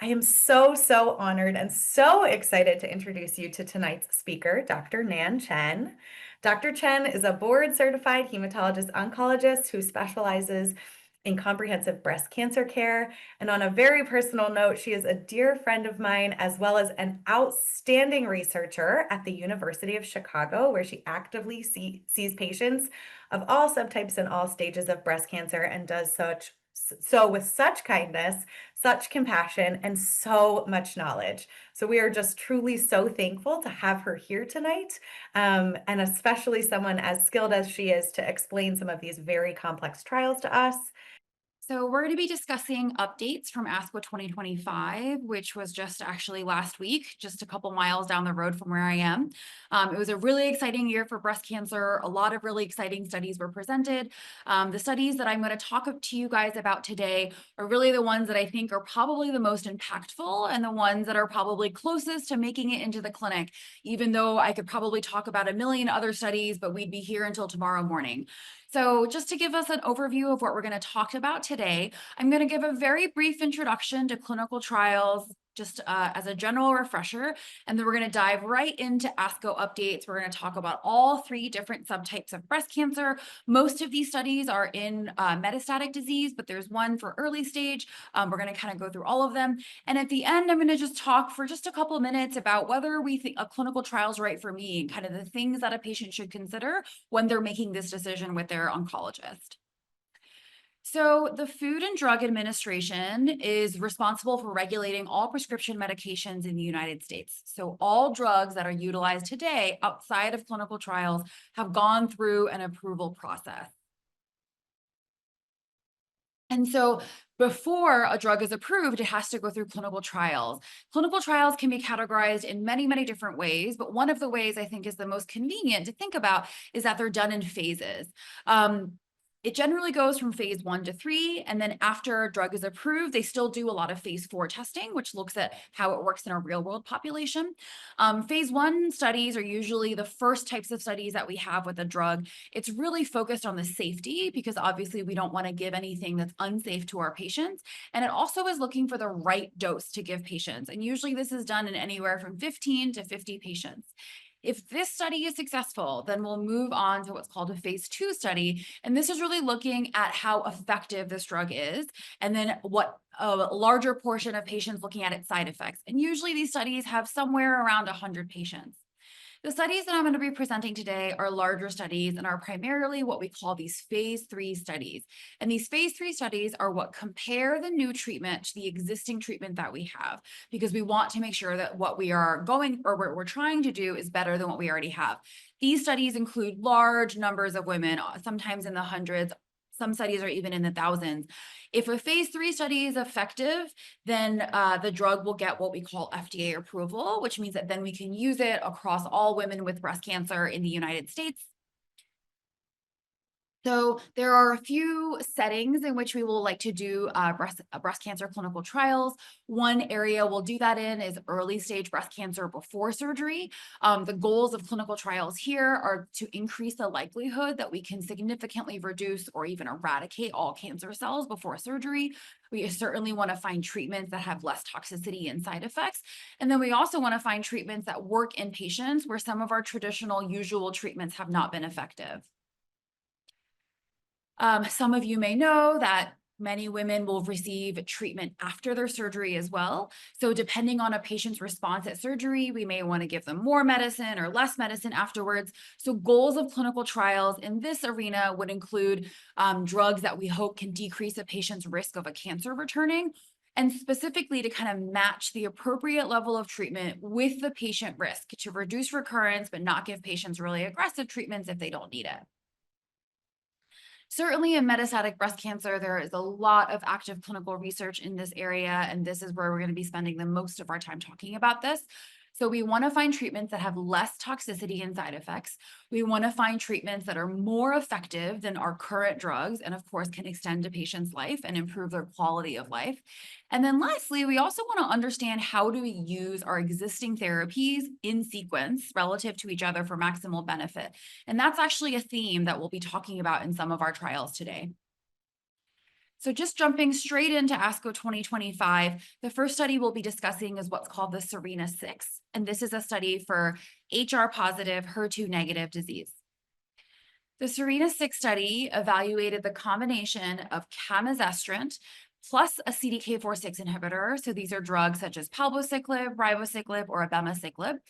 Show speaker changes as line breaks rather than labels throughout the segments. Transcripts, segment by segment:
I am so honored and so excited to introduce you to tonight's speaker, Dr. Nan Chen. Dr. Chen is a board-certified hematologist oncologist who specializes in comprehensive breast cancer care. And on a very personal note, she is a dear friend of mine, as well as an outstanding researcher at the University of Chicago, where she actively sees patients of all subtypes and all stages of breast cancer and does so with such kindness, such compassion, and so much knowledge. So we are just truly so thankful to have her here tonight, and especially someone as skilled as she is to explain some of these very complex trials to us.
So we're going to be discussing updates from ASCO 2025, which was just actually last week, just a couple miles down the road from where I am. It was a really exciting year for breast cancer. A lot of really exciting studies were presented. The studies that I'm going to talk to you guys about today are really the ones that I think are probably the most impactful and the ones that are probably closest to making it into the clinic, even though I could probably talk about a million other studies, but we'd be here until tomorrow morning. So just to give us an overview of what we're going to talk about today, I'm going to give a very brief introduction to clinical trials, just as a general refresher, and then we're going to dive right into ASCO updates. We're going to talk about all three different subtypes of breast cancer. Most of these studies are in metastatic disease, but there's one for early stage. We're going to kind of go through all of them. And at the end, I'm going to just talk for just a couple of minutes about whether we think a clinical trial is right for me and kind of the things that a patient should consider when they're making this decision with their oncologist. So the Food and Drug Administration is responsible for regulating all prescription medications in the United States. So all drugs that are utilized today outside of clinical trials have gone through an approval process. And so before a drug is approved, it has to go through clinical trials. Clinical trials can be categorized in many different ways, but one of the ways I think is the most convenient to think about is that they're done in phases. It generally goes from phase 1 to 3, and then after a drug is approved, they still do a lot of phase 4 testing, which looks at how it works in a real-world population. Phase 1 studies are usually the first types of studies that we have with a drug. It's really focused on the safety because obviously we don't want to give anything that's unsafe to our patients. And it also is looking for the right dose to give patients. And usually this is done in anywhere from 15 to 50 patients. If this study is successful, then we'll move on to what's called a phase 2 study. And this is really looking at how effective this drug is, and then what a larger portion of patients looking at its side effects. And usually these studies have somewhere around 100 patients. The studies that I'm going to be presenting today are larger studies and are primarily what we call these phase 3 studies. And these phase 3 studies are what compare the new treatment to the existing treatment that we have, because we want to make sure that what we are going or what we're trying to do is better than what we already have. These studies include large numbers of women, sometimes in the hundreds. Some studies are even in the thousands. If a phase 3 study is effective, then the drug will get what we call FDA approval, which means that then we can use it across all women with breast cancer in the United States. So there are a few settings in which we will like to do breast cancer clinical trials. One area we'll do that in is early stage breast cancer before surgery. The goals of clinical trials here are to increase the likelihood that we can significantly reduce or even eradicate all cancer cells before surgery. We certainly want to find treatments that have less toxicity and side effects. And then we also want to find treatments that work in patients where some of our traditional usual treatments have not been effective. Some of you may know that many women will receive treatment after their surgery as well. So depending on a patient's response at surgery, we may want to give them more medicine or less medicine afterwards. So goals of clinical trials in this arena would include drugs that we hope can decrease a patient's risk of a cancer returning, and specifically to kind of match the appropriate level of treatment with the patient risk to reduce recurrence, but not give patients really aggressive treatments if they don't need it. Certainly in metastatic breast cancer, there is a lot of active clinical research in this area, and this is where we're going to be spending the most of our time talking about this. So we want to find treatments that have less toxicity and side effects. We want to find treatments that are more effective than our current drugs, and of course can extend a patient's life and improve their quality of life. And then lastly, we also want to understand how do we use our existing therapies in sequence relative to each other for maximal benefit. And that's actually a theme that we'll be talking about in some of our trials today. So just jumping straight into ASCO 2025, the first study we'll be discussing is what's called the SERENA-6. And this is a study for HR positive, HER2 negative disease. The SERENA-6 study evaluated the combination of camizestrant plus a CDK4/6 inhibitor. So these are drugs such as palbociclib, ribociclib, or abemaciclib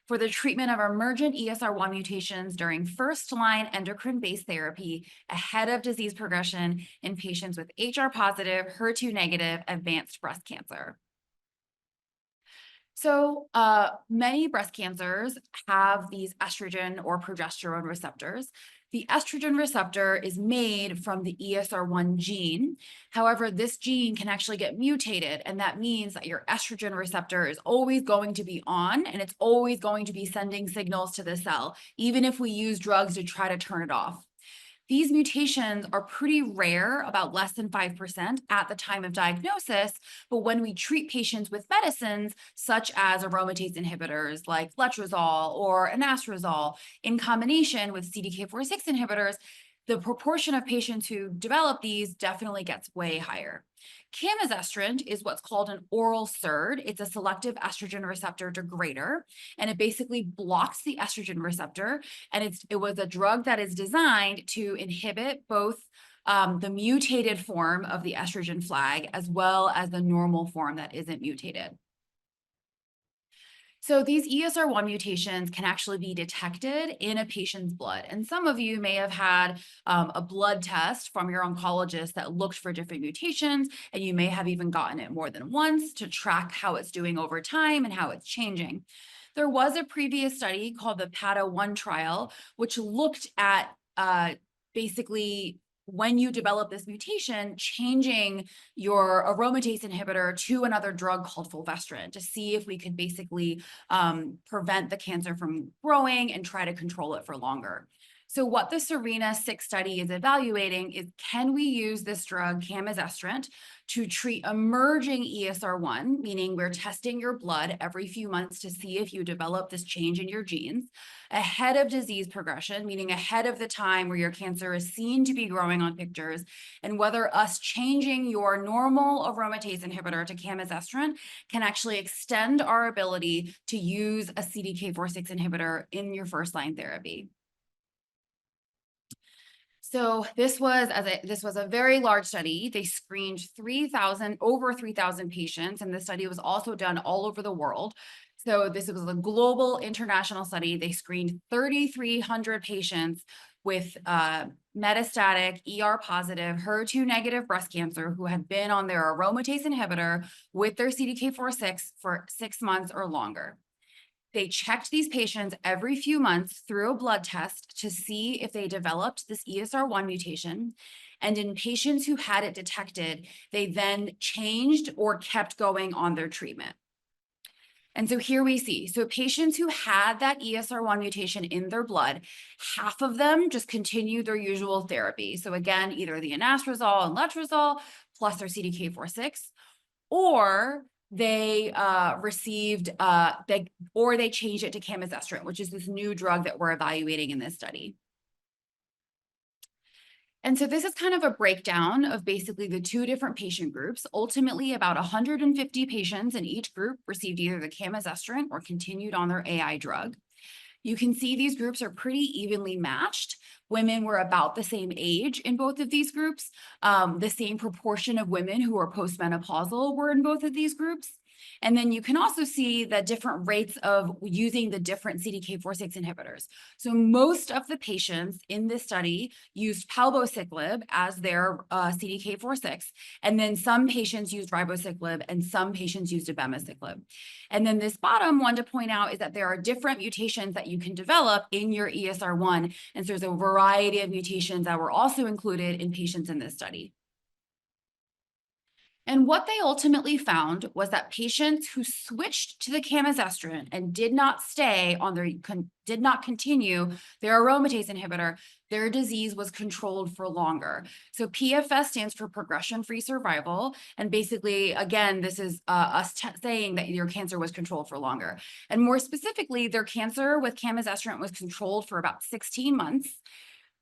for the treatment of emergent ESR1 mutations during first-line endocrine-based therapy ahead of disease progression in patients with HR positive, HER2 negative advanced breast cancer. So many breast cancers have these estrogen or progesterone receptors. The estrogen receptor is made from the ESR1 gene. However, this gene can actually get mutated, and that means that your estrogen receptor is always going to be on, and it's always going to be sending signals to the cell, even if we use drugs to try to turn it off. These mutations are pretty rare, about less than 5% at the time of diagnosis, but when we treat patients with medicines such as aromatase inhibitors like letrozole or anastrozole in combination with CDK4/6 inhibitors, the proportion of patients who develop these definitely gets way higher. Camizestrant is what's called an oral SERD. It's a selective estrogen receptor degrader, and it basically blocks the estrogen receptor. And it was a drug that is designed to inhibit both the mutated form of the estrogen flag as well as the normal form that isn't mutated. So these ESR1 mutations can actually be detected in a patient's blood. And some of you may have had a blood test from your oncologist that looked for different mutations, and you may have even gotten it more than once to track how it's doing over time and how it's changing. There was a previous study called the PADA-1 trial, which looked at basically when you develop this mutation, changing your aromatase inhibitor to another drug called fulvestrant to see if we could basically prevent the cancer from growing and try to control it for longer. So what the SERENA-6 study is evaluating is, can we use this drug, camizestrant, to treat emerging ESR1, meaning we're testing your blood every few months to see if you develop this change in your genes, ahead of disease progression, meaning ahead of the time where your cancer is seen to be growing on pictures, and whether us changing your normal aromatase inhibitor to camizestrant can actually extend our ability to use a CDK4/6 inhibitor in your first-line therapy. So this was a very large study. They screened over 3,000 patients, and the study was also done all over the world. So this was a global international study. They screened 3,300 patients with metastatic ER positive HER2 negative breast cancer who had been on their aromatase inhibitor with their CDK4/6 for 6 months or longer. They checked these patients every few months through a blood test to see if they developed this ESR1 mutation. And in patients who had it detected, they then changed or kept going on their treatment. And so here we see, so patients who had that ESR1 mutation in their blood, half of them just continued their usual therapy. So again, either the anastrozole and letrozole plus their CDK4/6, or they they changed it to camizestrant, which is this new drug that we're evaluating in this study. And so this is kind of a breakdown of basically the two different patient groups. Ultimately, about 150 patients in each group received either the camizestrant or continued on their AI drug. You can see these groups are pretty evenly matched. Women were about the same age in both of these groups. The same proportion of women who are postmenopausal were in both of these groups. And then you can also see the different rates of using the different CDK4/6 inhibitors. So most of the patients in this study used palbociclib as their CDK4/6, and then some patients used ribociclib and some patients used abemaciclib. And then this bottom one to point out is that there are different mutations that you can develop in your ESR1. And so there's a variety of mutations that were also included in patients in this study. And what they ultimately found was that patients who switched to the camizestrant and did not continue their aromatase inhibitor, their disease was controlled for longer. So PFS stands for progression-free survival. And basically, again, this is us saying that your cancer was controlled for longer. And more specifically, their cancer with camizestrant was controlled for about 16 months.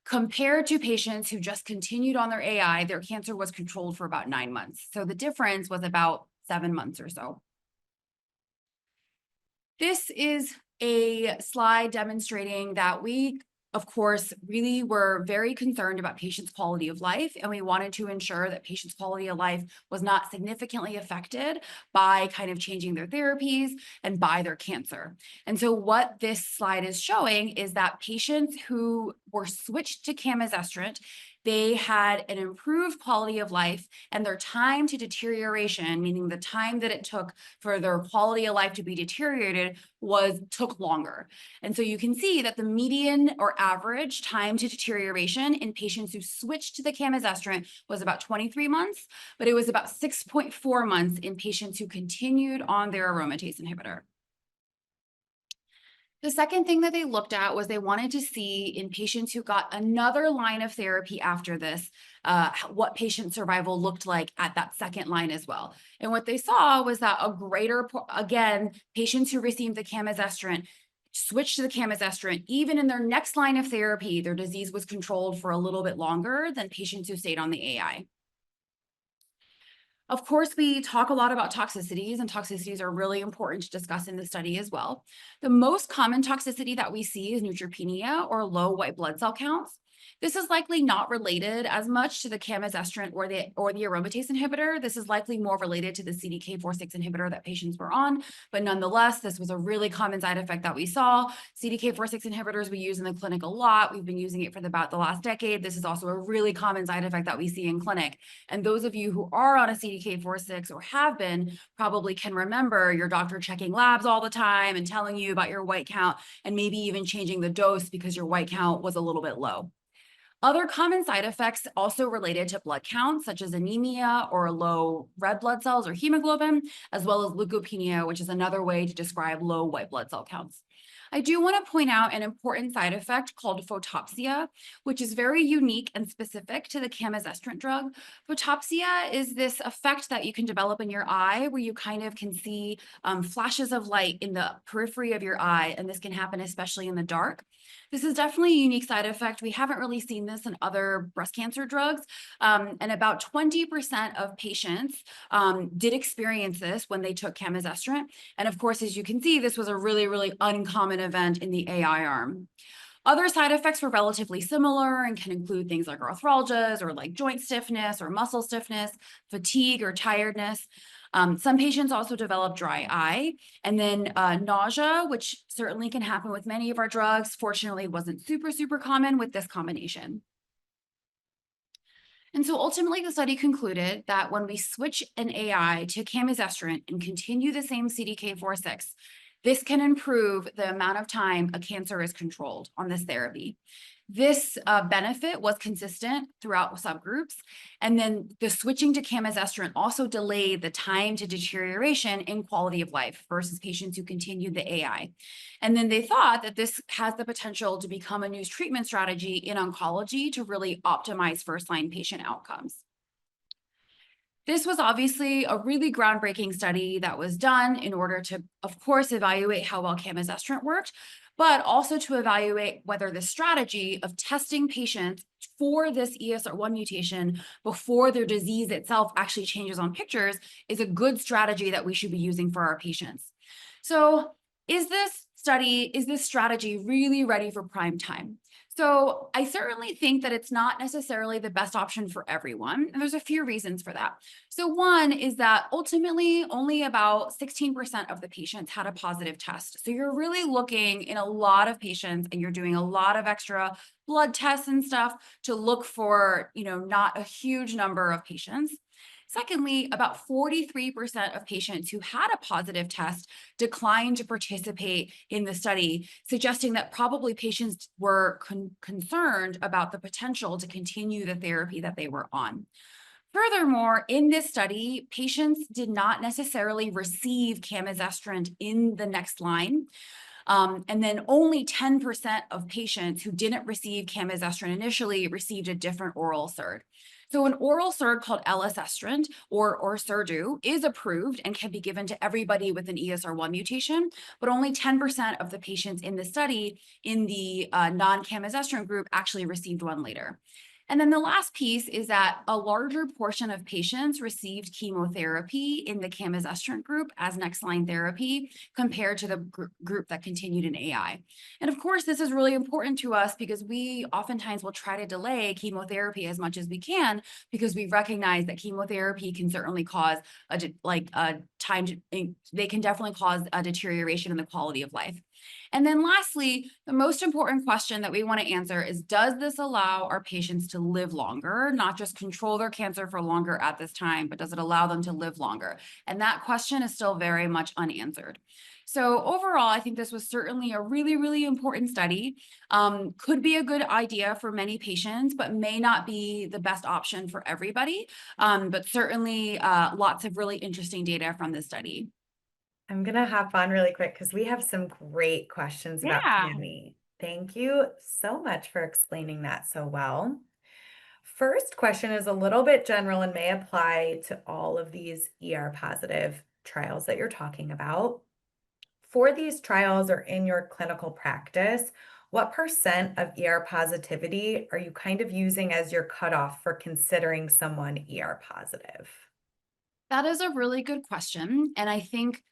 Compared to patients who just continued on their AI, their cancer was controlled for about 9 months. So the difference was about 7 months or so. This is a slide demonstrating that we, of course, really were very concerned about patients' quality of life, and we wanted to ensure that patients' quality of life was not significantly affected by kind of changing their therapies and by their cancer. And so what this slide is showing is that patients who were switched to camizestrant, they had an improved quality of life, and their time to deterioration, meaning the time that it took for their quality of life to be deteriorated, took longer. And so you can see that the median or average time to deterioration in patients who switched to the camizestrant was about 23 months, but it was about 6.4 months in patients who continued on their aromatase inhibitor. The second thing that they looked at was they wanted to see in patients who got another line of therapy after this, what patient survival looked like at that second line as well. And what they saw was that again, patients who received the camizestrant switched to the camizestrant, even in their next line of therapy, their disease was controlled for a little bit longer than patients who stayed on the AI. Of course, we talk a lot about toxicities, and toxicities are really important to discuss in the study as well. The most common toxicity that we see is neutropenia or low white blood cell counts. This is likely not related as much to the camizestrant or the aromatase inhibitor. This is likely more related to the CDK4/6 inhibitor that patients were on, but nonetheless, this was a really common side effect that we saw. CDK4/6 inhibitors we use in the clinic a lot. We've been using it for about the last decade. This is also a really common side effect that we see in clinic. And those of you who are on a CDK4/6 or have been probably can remember your doctor checking labs all the time and telling you about your white count and maybe even changing the dose because your white count was a little bit low. Other common side effects also related to blood counts, such as anemia or low red blood cells or hemoglobin, as well as leukopenia, which is another way to describe low white blood cell counts. I do want to point out an important side effect called photopsia, which is very unique and specific to the camizestrant drug. Photopsia is this effect that you can develop in your eye where you kind of can see flashes of light in the periphery of your eye, and this can happen especially in the dark. This is definitely a unique side effect. We haven't really seen this in other breast cancer drugs, and about 20% of patients did experience this when they took camizestrant. And of course, as you can see, this was a really, really uncommon event in the AI arm. Other side effects were relatively similar and can include things like arthralgias or like joint stiffness or muscle stiffness, fatigue or tiredness. Some patients also develop dry eye, and then nausea, which certainly can happen with many of our drugs. Fortunately, wasn't super, super common with this combination. And so ultimately, the study concluded that when we switch an AI to camizestrant and continue the same CDK4/6, this can improve the amount of time a cancer is controlled on this therapy. This benefit was consistent throughout subgroups. And then the switching to camizestrant also delayed the time to deterioration in quality of life versus patients who continued the AI. And then they thought that this has the potential to become a new treatment strategy in oncology to really optimize first-line patient outcomes. This was obviously a really groundbreaking study that was done in order to, of course, evaluate how well camizestrant worked, but also to evaluate whether the strategy of testing patients for this ESR1 mutation before their disease itself actually changes on pictures is a good strategy that we should be using for our patients. So is this strategy really ready for prime time? So I certainly think that it's not necessarily the best option for everyone, and there's a few reasons for that. So one is that ultimately only about 16% of the patients had a positive test. So you're really looking in a lot of patients and you're doing a lot of extra blood tests and stuff to look for, not a huge number of patients. Secondly, about 43% of patients who had a positive test declined to participate in the study, suggesting that probably patients were concerned about the potential to continue the therapy that they were on. Furthermore, in this study, patients did not necessarily receive camizestrant in the next line. And then only 10% of patients who didn't receive camizestrant initially received a different oral SERD. So an oral SERD called elacestrant or Orserdu is approved and can be given to everybody with an ESR1 mutation, but only 10% of the patients in the study in the non-camizestrant group actually received one later. And then the last piece is that a larger portion of patients received chemotherapy in the camizestrant group as next line therapy compared to the group that continued in AI. And of course, this is really important to us because we oftentimes will try to delay chemotherapy as much as we can because we recognize that chemotherapy can certainly cause they can definitely cause a deterioration in the quality of life. And then lastly, the most important question that we want to answer is, does this allow our patients to live longer, not just control their cancer for longer at this time, but does it allow them to live longer? And that question is still very much unanswered. So overall, I think this was certainly a really, really important study. Could be a good idea for many patients, but may not be the best option for everybody. But certainly lots of really interesting data from this study.
I'm gonna hop on really quick because we have some great questions about
Yeah.
Cami. Thank you so much for explaining that so well. First question is a little bit general and may apply to all of these ER positive trials that you're talking about. For these trials or in your clinical practice, what percent of ER positivity are you kind of using as your cutoff for considering someone ER positive?
That is a really good question. And I think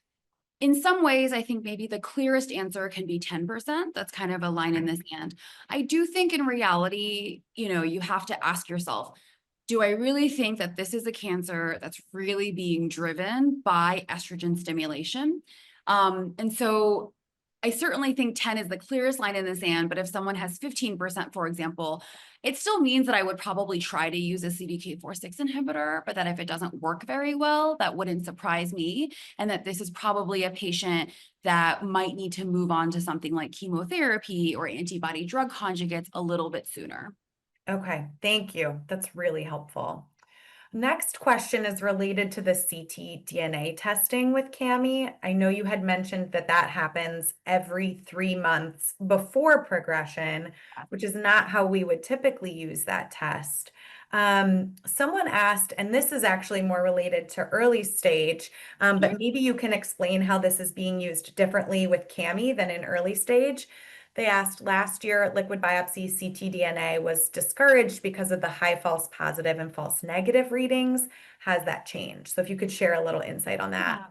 in some ways, I think maybe the clearest answer can be 10%. That's kind of a line in the sand. I do think in reality, you have to ask yourself, do I really think that this is a cancer that's really being driven by estrogen stimulation? And so I certainly think 10 is the clearest line in the sand, but if someone has 15%, for example, it still means that I would probably try to use a CDK4/6 inhibitor, but that if it doesn't work very well, that wouldn't surprise me. And that this is probably a patient that might need to move on to something like chemotherapy or antibody drug conjugates a little bit sooner.
Okay, thank you. That's really helpful. Next question is related to the ctDNA testing with Cami. I know you had mentioned that that happens every 3 months before progression, which is not how we would typically use that test. Someone asked, and this is actually more related to early stage, but maybe you can explain how this is being used differently with Cami than in early stage. They asked last year, liquid biopsy ctDNA was discouraged because of the high false positive and false negative readings. Has that changed? So if you could share a little insight on that.
Yeah.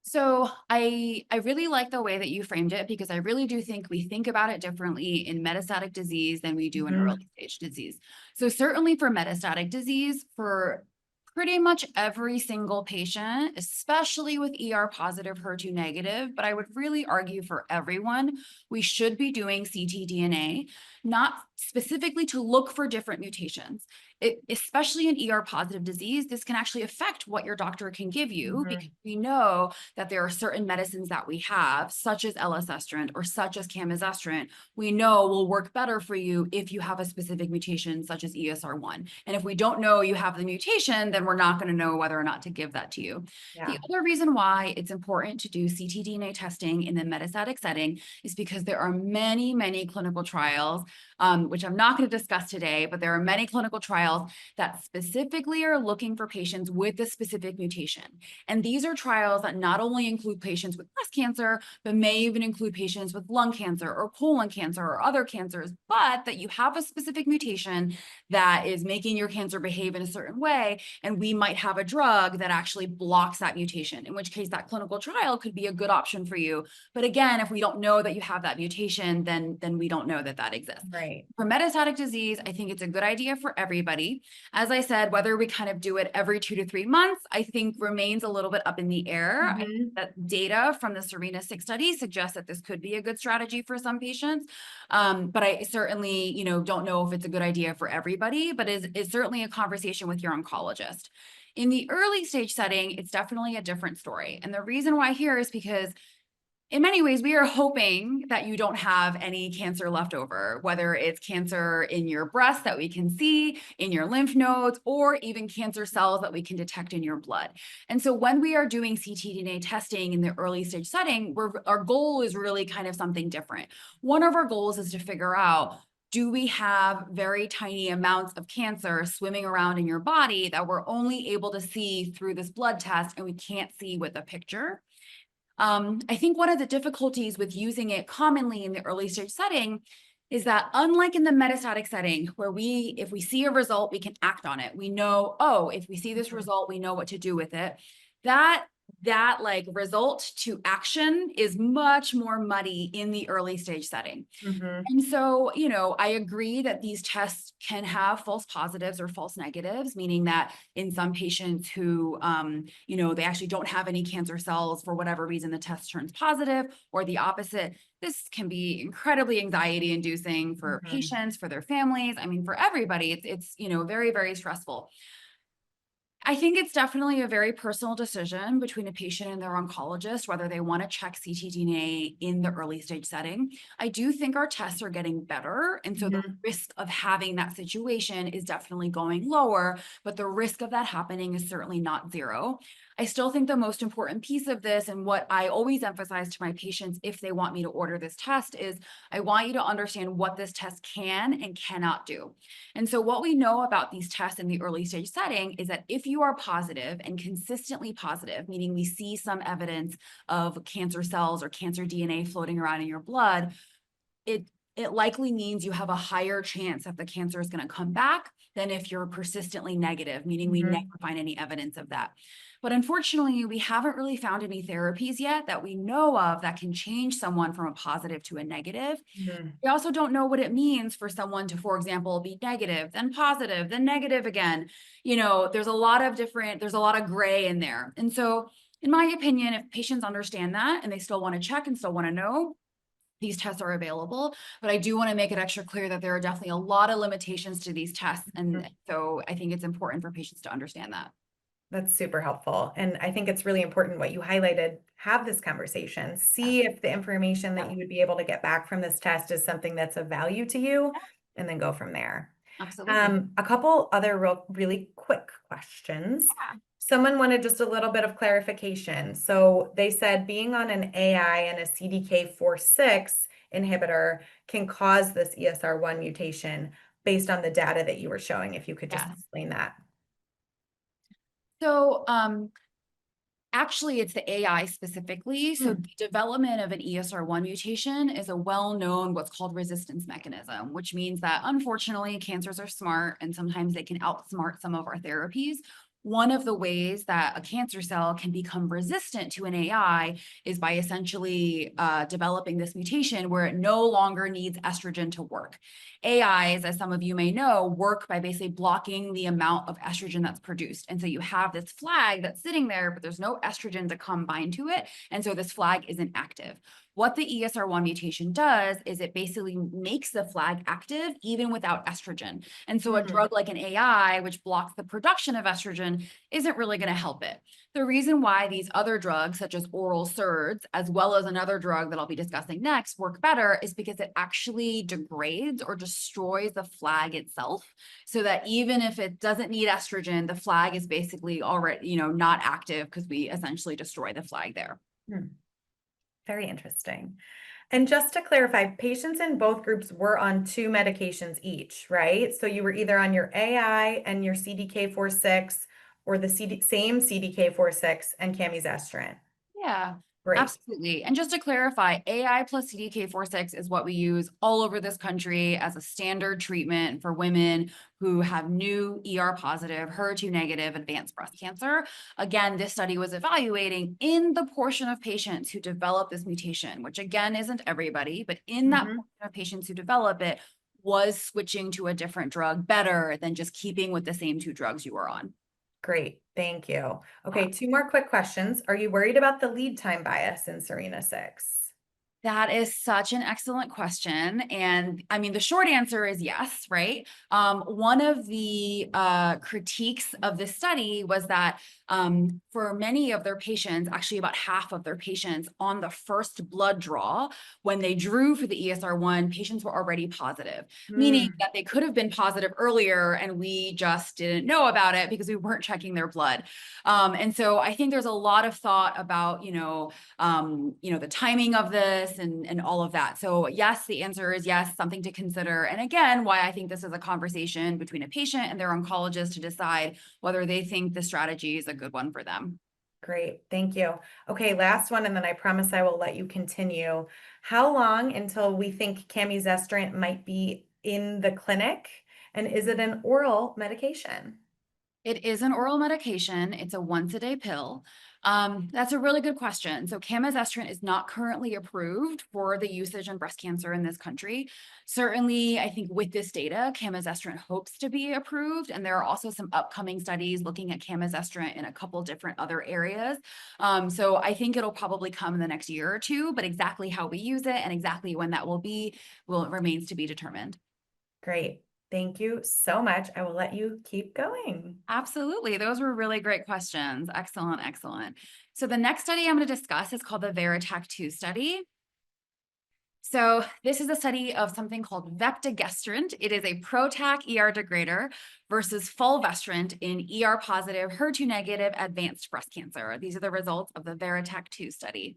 So I really like the way that you framed it because I really do think we think about it differently in metastatic disease than we do in
Mhm.
early stage disease. So certainly for metastatic disease, for pretty much every single patient, especially with ER positive, HER2 negative, but I would really argue for everyone, we should be doing ctDNA, not specifically to look for different mutations. Especially in ER positive disease, this can actually affect what your doctor can give you because
Mhm.
we know that there are certain medicines that we have, such as elacestrant or such as camizestrant, we know will work better for you if you have a specific mutation, such as ESR1. And if we don't know you have the mutation, then we're not going to know whether or not to give that to you. The
Yeah.
other reason why it's important to do ctDNA testing in the metastatic setting is because there are many, many clinical trials, which I'm not going to discuss today, but there are many clinical trials that specifically are looking for patients with a specific mutation. And these are trials that not only include patients with breast cancer, but may even include patients with lung cancer or colon cancer or other cancers, but that you have a specific mutation that is making your cancer behave in a certain way. And we might have a drug that actually blocks that mutation, in which case that clinical trial could be a good option for you. But again, if we don't know that you have that mutation, then we don't know that that exists.
Right.
For metastatic disease, I think it's a good idea for everybody. As I said, whether we kind of do it every 2 to 3 months, I think remains a little bit up in the air. I think
Mhm.
that data from the SERENA-6 study suggests that this could be a good strategy for some patients. But I certainly, don't know if it's a good idea for everybody, but is certainly a conversation with your oncologist. In the early stage setting, it's definitely a different story. And the reason why here is because in many ways, we are hoping that you don't have any cancer left over, whether it's cancer in your breast that we can see, in your lymph nodes, or even cancer cells that we can detect in your blood. And so when we are doing ctDNA testing in the early stage setting, our goal is really kind of something different. One of our goals is to figure out, do we have very tiny amounts of cancer swimming around in your body that we're only able to see through this blood test and we can't see with a picture? I think one of the difficulties with using it commonly in the early stage setting is that unlike in the metastatic setting where if we see a result, we can act on it. We know, oh, if we see this result, we know what to do with it. That like result to action is much more muddy in the early stage setting.
Mhm.
And so, I agree that these tests can have false positives or false negatives, meaning that in some patients who, they actually don't have any cancer cells for whatever reason, the test turns positive, or the opposite. This can be incredibly anxiety inducing for
Mhm.
patients, for their families. I mean, for everybody, it's very, very stressful. I think it's definitely a very personal decision between a patient and their oncologist, whether they want to check ctDNA in the early stage setting. I do think our tests are getting better. And so the
Mhm.
risk of having that situation is definitely going lower, but the risk of that happening is certainly not zero. I still think the most important piece of this, and what I always emphasize to my patients if they want me to order this test, is I want you to understand what this test can and cannot do. And so what we know about these tests in the early stage setting is that if you are positive and consistently positive, meaning we see some evidence of cancer cells or cancer DNA floating around in your blood, it it likely means you have a higher chance that the cancer is going to come back than if you're persistently negative, meaning we never
Mhm.
find any evidence of that. But unfortunately, we haven't really found any therapies yet that we know of that can change someone from a positive to a negative.
Mhm.
We also don't know what it means for someone to, for example, be negative, then positive, then negative again. There's a lot of gray in there. And so, in my opinion, if patients understand that and they still want to check and still want to know, these tests are available. But I do want to make it extra clear that there are definitely a lot of limitations to these tests. And so I think it's important for patients to understand that.
That's super helpful. And I think it's really important what you highlighted. Have this conversation. See if the information that you would be able to get back from this test is something that's of value to you, and then go from there.
Absolutely.
A couple other really quick questions. Someone wanted just a little bit of clarification. So they said being on an AI and a CDK4/6 inhibitor can cause this ESR1 mutation based on the data that you were showing. If you could just
Yes.
explain that.
So, actually, it's the AI specifically. So
Hmm.
the development of an ESR1 mutation is a well-known what's called resistance mechanism, which means that unfortunately cancers are smart and sometimes they can outsmart some of our therapies. One of the ways that a cancer cell can become resistant to an AI is by essentially developing this mutation where it no longer needs estrogen to work. AIs, as some of you may know, work by basically blocking the amount of estrogen that's produced. And so you have this flag that's sitting there, but there's no estrogen to come bind to it. And so this flag isn't active. What the ESR1 mutation does is it basically makes the flag active even without estrogen. And so a
Hmm.
drug like an AI, which blocks the production of estrogen, isn't really going to help it. The reason why these other drugs, such as oral SERDs, as well as another drug that I'll be discussing next, work better is because it actually degrades or destroys the flag itself. So that even if it doesn't need estrogen, the flag is basically already, not active because we essentially destroy the flag there.
Hmm. Very interesting. And just to clarify, patients in both groups were on two medications each, right? So you were either on your AI and your CDK4/6 or the same CDK4/6 and camizestrant.
Yeah,
Great.
absolutely. And just to clarify, AI plus CDK4/6 is what we use all over this country as a standard treatment for women who have new ER positive, HER2 negative advanced breast cancer. Again, this study was evaluating in the portion of patients who develop this mutation, which again isn't everybody, but in that
Hmm.
portion of patients who develop it, was switching to a different drug better than just keeping with the same two drugs you were on.
Great. Thank you. Okay, two more quick questions. Are you worried about the lead time bias in Serena 6?
That is such an excellent question. And I mean, the short answer is yes, right? One of the critiques of this study was that for many of their patients, actually about half of their patients on the first blood draw, when they drew for the ESR1, patients were already positive, meaning
Mm.
that they could have been positive earlier and we just didn't know about it because we weren't checking their blood. And so I think there's a lot of thought about, the timing of this this and all of that. So yes, the answer is yes, something to consider. And again, why I think this is a conversation between a patient and their oncologist to decide whether they think the strategy is a good one for them.
Great, thank you. Okay, last one, and then I promise I will let you continue. How long until we think camizestrant might be in the clinic? And is it an oral medication?
It is an oral medication. It's a once-a-day pill. That's a really good question. So camizestrant is not currently approved for the usage in breast cancer in this country. Certainly, I think with this data, camizestrant hopes to be approved, and there are also some upcoming studies looking at camizestrant in a couple different other areas. So I think it'll probably come in the next year or two, but exactly how we use it and exactly when that will be remains to be determined.
Great, thank you so much. I will let you keep going.
Absolutely. Those were really great questions. Excellent, excellent. So the next study I'm going to discuss is called the VERITAC-2 study. So this is a study of something called vepdegestrant. It is a PROTAC ER degrader versus fulvestrant in ER positive, HER2 negative advanced breast cancer. These are the results of the VERITAC-2 study.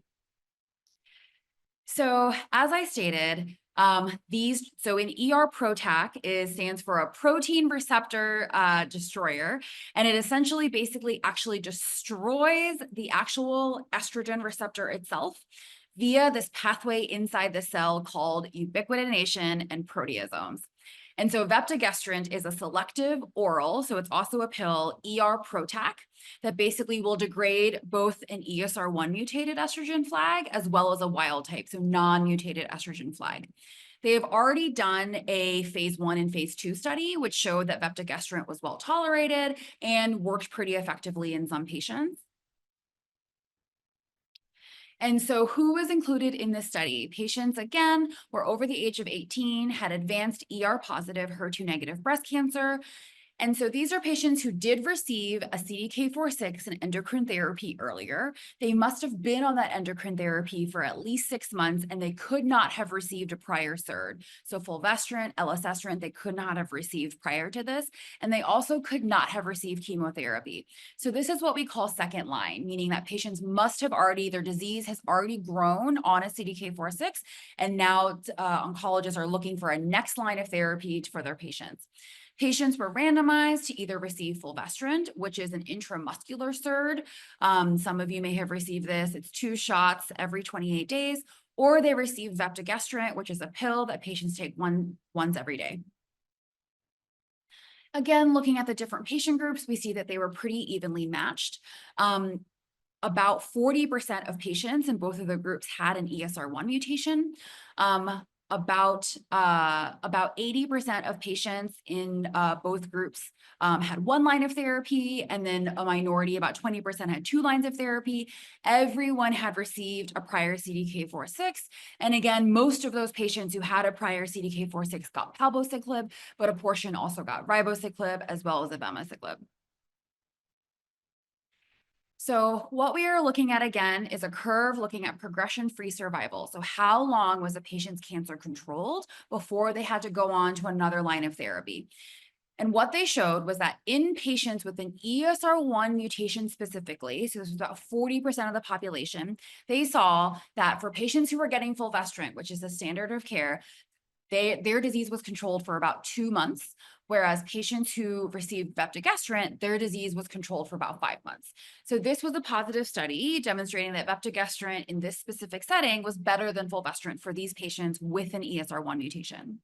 So as I stated, so in ER PROTAC stands for a protein receptor destroyer, and it essentially basically actually destroys the actual estrogen receptor itself via this pathway inside the cell called ubiquitination and proteasomes. And so vepdegestrant is a selective oral, so it's also a pill, ER PROTAC, that basically will degrade both an ESR1 mutated estrogen flag as well as a wild type, so non-mutated estrogen flag. They have already done a phase 1 and phase 2 study, which showed that vepdegestrant was well tolerated and worked pretty effectively in some patients. And so who was included in this study? Patients, again, were over the age of 18, had advanced ER positive, HER2 negative breast cancer. And so these are patients who did receive a CDK4/6 and endocrine therapy earlier. They must have been on that endocrine therapy for at least 6 months, and they could not have received a prior SERD. So fulvestrant, elacestrant, they could not have received prior to this, and they also could not have received chemotherapy. So this is what we call second line, meaning that patients must have already, their disease has already grown on a CDK4/6, and now oncologists are looking for a next line of therapy for their patients. Patients were randomized to either receive fulvestrant, which is an intramuscular SERD. Some of you may have received this. It's 2 shots every 28 days, or they receive vepdegestrant, which is a pill that patients take once every day. Again, looking at the different patient groups, we see that they were pretty evenly matched. About 40% of patients in both of the groups had an ESR1 mutation. About 80% of patients in both groups had 1 line of therapy, and then a minority, about 20%, had 2 lines of therapy. Everyone had received a prior CDK4/6. And again, most of those patients who had a prior CDK4/6 got palbociclib, but a portion also got ribociclib as well as abemaciclib. So what we are looking at again is a curve looking at progression-free survival. So how long was a patient's cancer controlled before they had to go on to another line of therapy? And what they showed was that in patients with an ESR1 mutation specifically, so this was about 40% of the population, they saw that for patients who were getting fulvestrant, which is the standard of care, their disease was controlled for about 2 months, whereas patients who received vepdegestrant, their disease was controlled for about 5 months. So this was a positive study demonstrating that vepdegestrant in this specific setting was better than fulvestrant for these patients with an ESR1 mutation.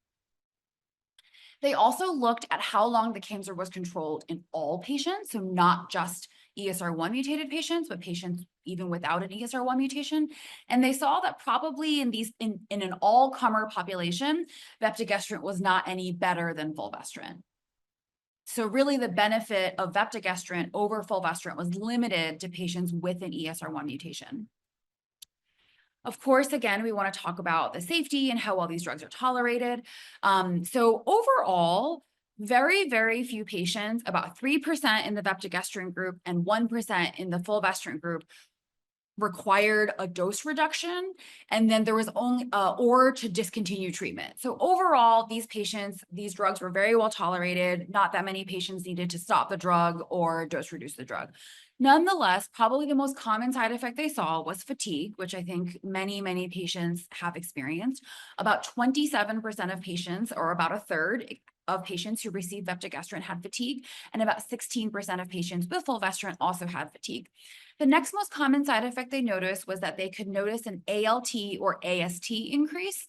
They also looked at how long the cancer was controlled in all patients, so not just ESR1 mutated patients, but patients even without an ESR1 mutation. And they saw that probably in an all-comer population, vepdegestrant was not any better than fulvestrant. So really the benefit of vepdegestrant over fulvestrant was limited to patients with an ESR1 mutation. Of course, again, we want to talk about the safety and how well these drugs are tolerated. So overall, very, very few patients, about 3% in the vepdegestrant group and 1% in the fulvestrant group, required a dose reduction, and then there was only or to discontinue treatment. So overall, these drugs were very well tolerated. Not that many patients needed to stop the drug or dose reduce the drug. Nonetheless, probably the most common side effect they saw was fatigue, which I think many patients have experienced. About 27% of patients, or about a third of patients who received vepdegestrant, had fatigue, and about 16% of patients with fulvestrant also had fatigue. The next most common side effect they noticed was that they could notice an ALT or AST increase,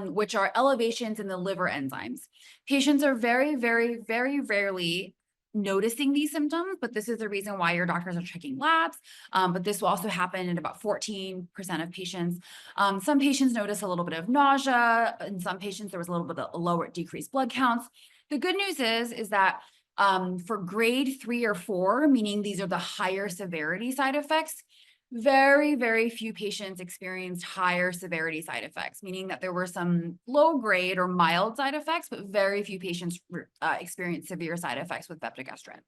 which are elevations in the liver enzymes. Patients are very rarely noticing these symptoms, but this is the reason why your doctors are checking labs. But this will also happen in about 14% of patients. Some patients notice a little bit of nausea. In some patients, there was a little bit of lower decreased blood counts. The good news is that for grade 3 or 4, meaning these are the higher severity side effects, very few patients experienced higher severity side effects, meaning that there were some low grade or mild side effects, but very few patients experienced severe side effects with vepdegestrant.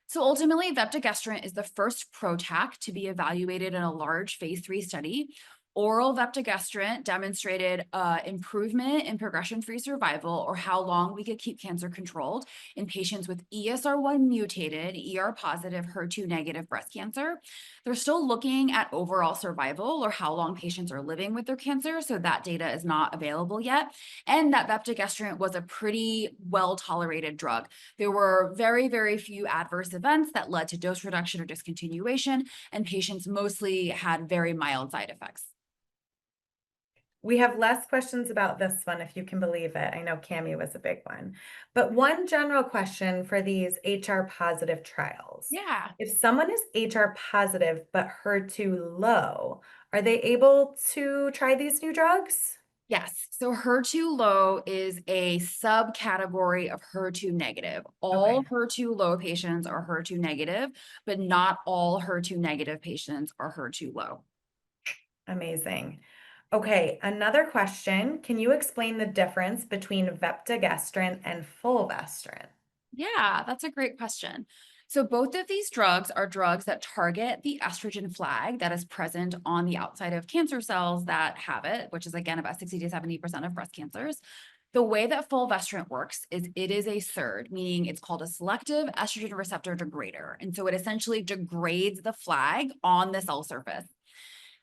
So ultimately, vepdegestrant is the first PROTAC to be evaluated in a large phase 3 study. Oral vepdegestrant demonstrated improvement in progression-free survival, or how long we could keep cancer controlled, in patients with ESR1 mutated, ER positive, HER2 negative breast cancer. They're still looking at overall survival, or how long patients are living with their cancer, so that data is not available yet. And that vepdegestrant was a pretty well-tolerated drug. There were very few adverse events that led to dose reduction or discontinuation, and patients mostly had very mild side effects.
We have less questions about this one, if you can believe it. I know Cami was a big one. But one general question for these HR positive trials.
Yeah.
If someone is HR positive but HER2 low, are they able to try these new drugs?
Yes. So HER2 low is a subcategory of HER2 negative. All
Okay.
HER2 low patients are HER2 negative, but not all HER2 negative patients are HER2 low.
Amazing. Okay, another question. Can you explain the difference between vepdegestrant and fulvestrant?
Yeah, that's a great question. So both of these drugs are drugs that target the estrogen flag that is present on the outside of cancer cells that have it, which is again about 60 to 70% of breast cancers. The way that fulvestrant works is it is a SERD, meaning it's called a selective estrogen receptor degrader. And so it essentially degrades the flag on the cell surface.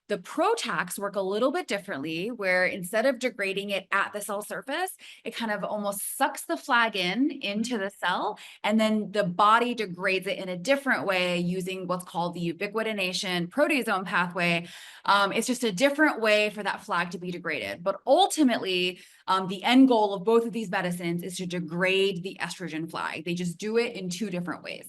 The PROTACs work a little bit differently, where instead of degrading it at the cell surface, it kind of almost sucks the flag into the cell, and then the body degrades it in a different way using what's called the ubiquitination proteasome pathway. It's just a different way for that flag to be degraded. But ultimately, the end goal of both of these medicines is to degrade the estrogen flag. They just do it in two different ways.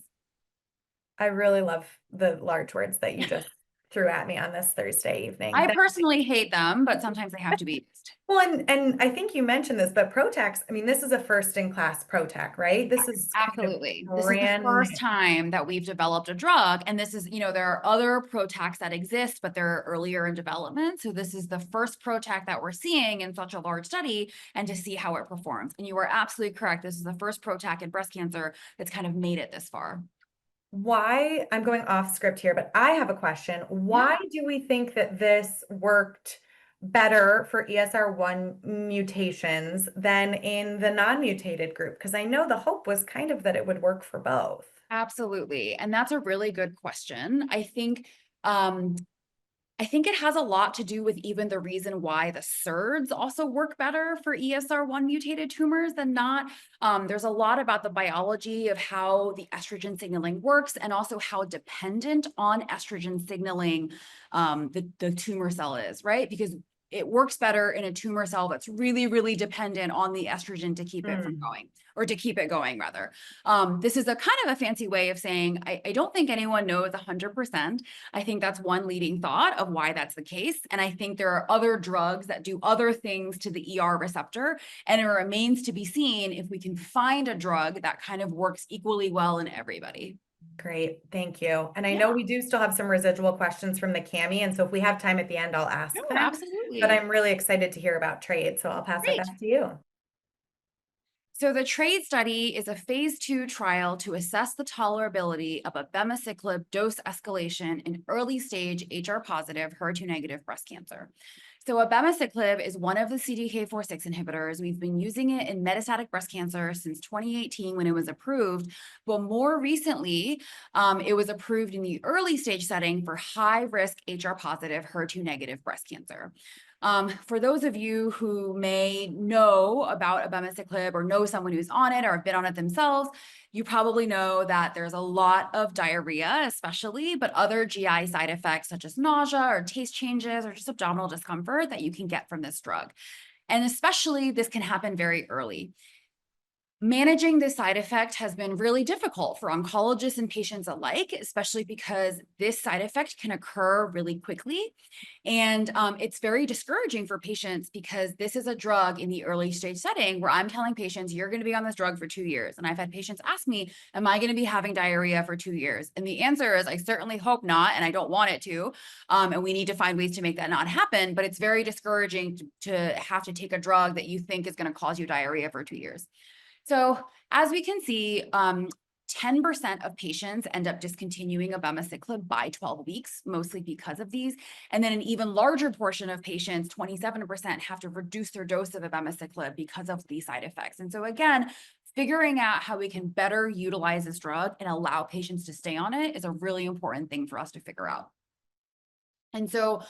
I really love the large words that you just threw at me on this Thursday evening.
I personally hate them, but sometimes they have to be used.
Well, and I think you mentioned this, but PROTACs, I mean, this is a first-in-class PROTAC, right? This is kind of
Absolutely. This is the
brand
first
new.
time that we've developed a drug. And this is, there are other PROTACs that exist, but they're earlier in development. So this is the first PROTAC that we're seeing in such a large study, and to see how it performs. And you are absolutely correct. This is the first PROTAC in breast cancer that's kind of made it this far.
Why, I'm going off script here, but I have a question.
Yeah.
Why do we think that this worked better for ESR1 mutations than in the non-mutated group? Because I know the hope was kind of that it would work for both.
Absolutely. And that's a really good question. I think it has a lot to do with even the reason why the SERDs also work better for ESR1 mutated tumors than not. There's a lot about the biology of how the estrogen signaling works, and also how dependent on estrogen signaling the tumor cell is, right? Because it works better in a tumor cell that's really dependent on the estrogen to keep it from going, or to keep it going rather. This is a kind of a fancy way of saying, I don't think anyone knows 100%. I think that's one leading thought of why that's the case. And I think there are other drugs that do other things to the ER receptor, and it remains to be seen if we can find a drug that kind of works equally well in everybody.
Great, thank you. And I
Yeah.
know we do still have some residual questions from the Cami, and so if we have time at the end, I'll ask
No,
them. But
absolutely.
I'm really excited to hear about trade, so I'll pass it
Great.
back to you.
So the TRADE study is a phase 2 trial to assess the tolerability of abemaciclib dose escalation in early stage HR-positive, HER2-negative breast cancer. So abemaciclib is one of the CDK4/6 inhibitors. We've been using it in metastatic breast cancer since 2018 when it was approved, but more recently, it was approved in the early stage setting for high-risk HR-positive, HER2-negative breast cancer. For those of you who may know about abemaciclib or know someone who's on it or have been on it themselves, you probably know that there's a lot of diarrhea, especially, but other GI side effects such as nausea or taste changes or just abdominal discomfort that you can get from this drug. And especially this can happen very early. Managing this side effect has been really difficult for oncologists and patients alike, especially because this side effect can occur really quickly. And it's very discouraging for patients because this is a drug in the early stage setting where I'm telling patients, you're going to be on this drug for 2 years. And I've had patients ask me, am I going to be having diarrhea for 2 years? And the answer is, I certainly hope not, and I don't want it to. And we need to find ways to make that not happen. But it's very discouraging to have to take a drug that you think is going to cause you diarrhea for 2 years. So as we can see, 10% of patients end up discontinuing abemaciclib by 12 weeks, mostly because of these. And then an even larger portion of patients, 27%, have to reduce their dose of abemaciclib because of these side effects. And so again, figuring out how we can better utilize this drug and allow patients to stay on it is a really important thing for us to figure out. And so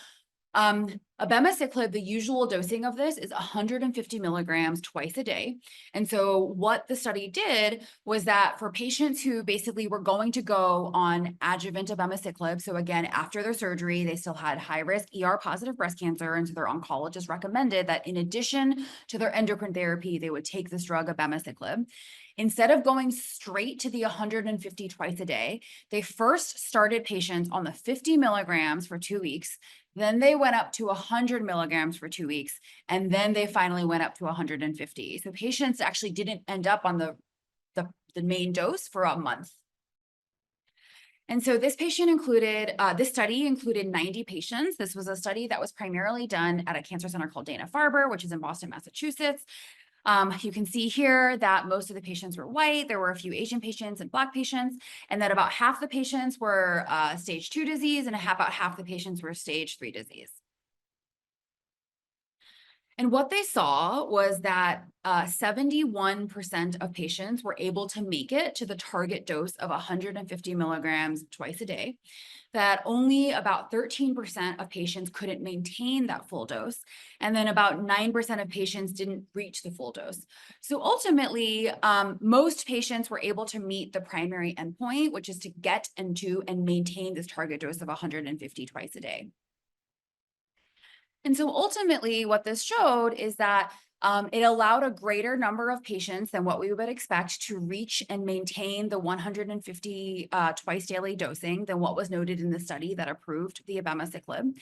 abemaciclib, the usual dosing of this is 150 milligrams twice a day. And so what the study did was that for patients who basically were going to go on adjuvant abemaciclib, so again, after their surgery, they still had high-risk ER-positive breast cancer, and so their oncologist recommended that in addition to their endocrine therapy, they would take this drug abemaciclib. Instead of going straight to the 150 twice a day, they first started patients on the 50 milligrams for 2 weeks. Then they went up to 100 milligrams for 2 weeks, and then they finally went up to 150. So patients actually didn't end up on the main dose for a month. And so this study included 90 patients. This was a study that was primarily done at a cancer center called Dana-Farber, which is in Boston, Massachusetts. You can see here that most of the patients were white. There were a few Asian patients and Black patients, and that about half the patients were stage 2 disease and about half the patients were stage 3 disease. And what they saw was that 71% of patients were able to make it to the target dose of 150 milligrams twice a day, that only about 13% of patients couldn't maintain that full dose, and then about 9% of patients didn't reach the full dose. So ultimately, most patients were able to meet the primary endpoint, which is to get into and maintain this target dose of 150 twice a day. And so ultimately, what this showed is that it allowed a greater number of patients than what we would expect to reach and maintain the 150 twice daily dosing than what was noted in the study that approved the abemaciclib.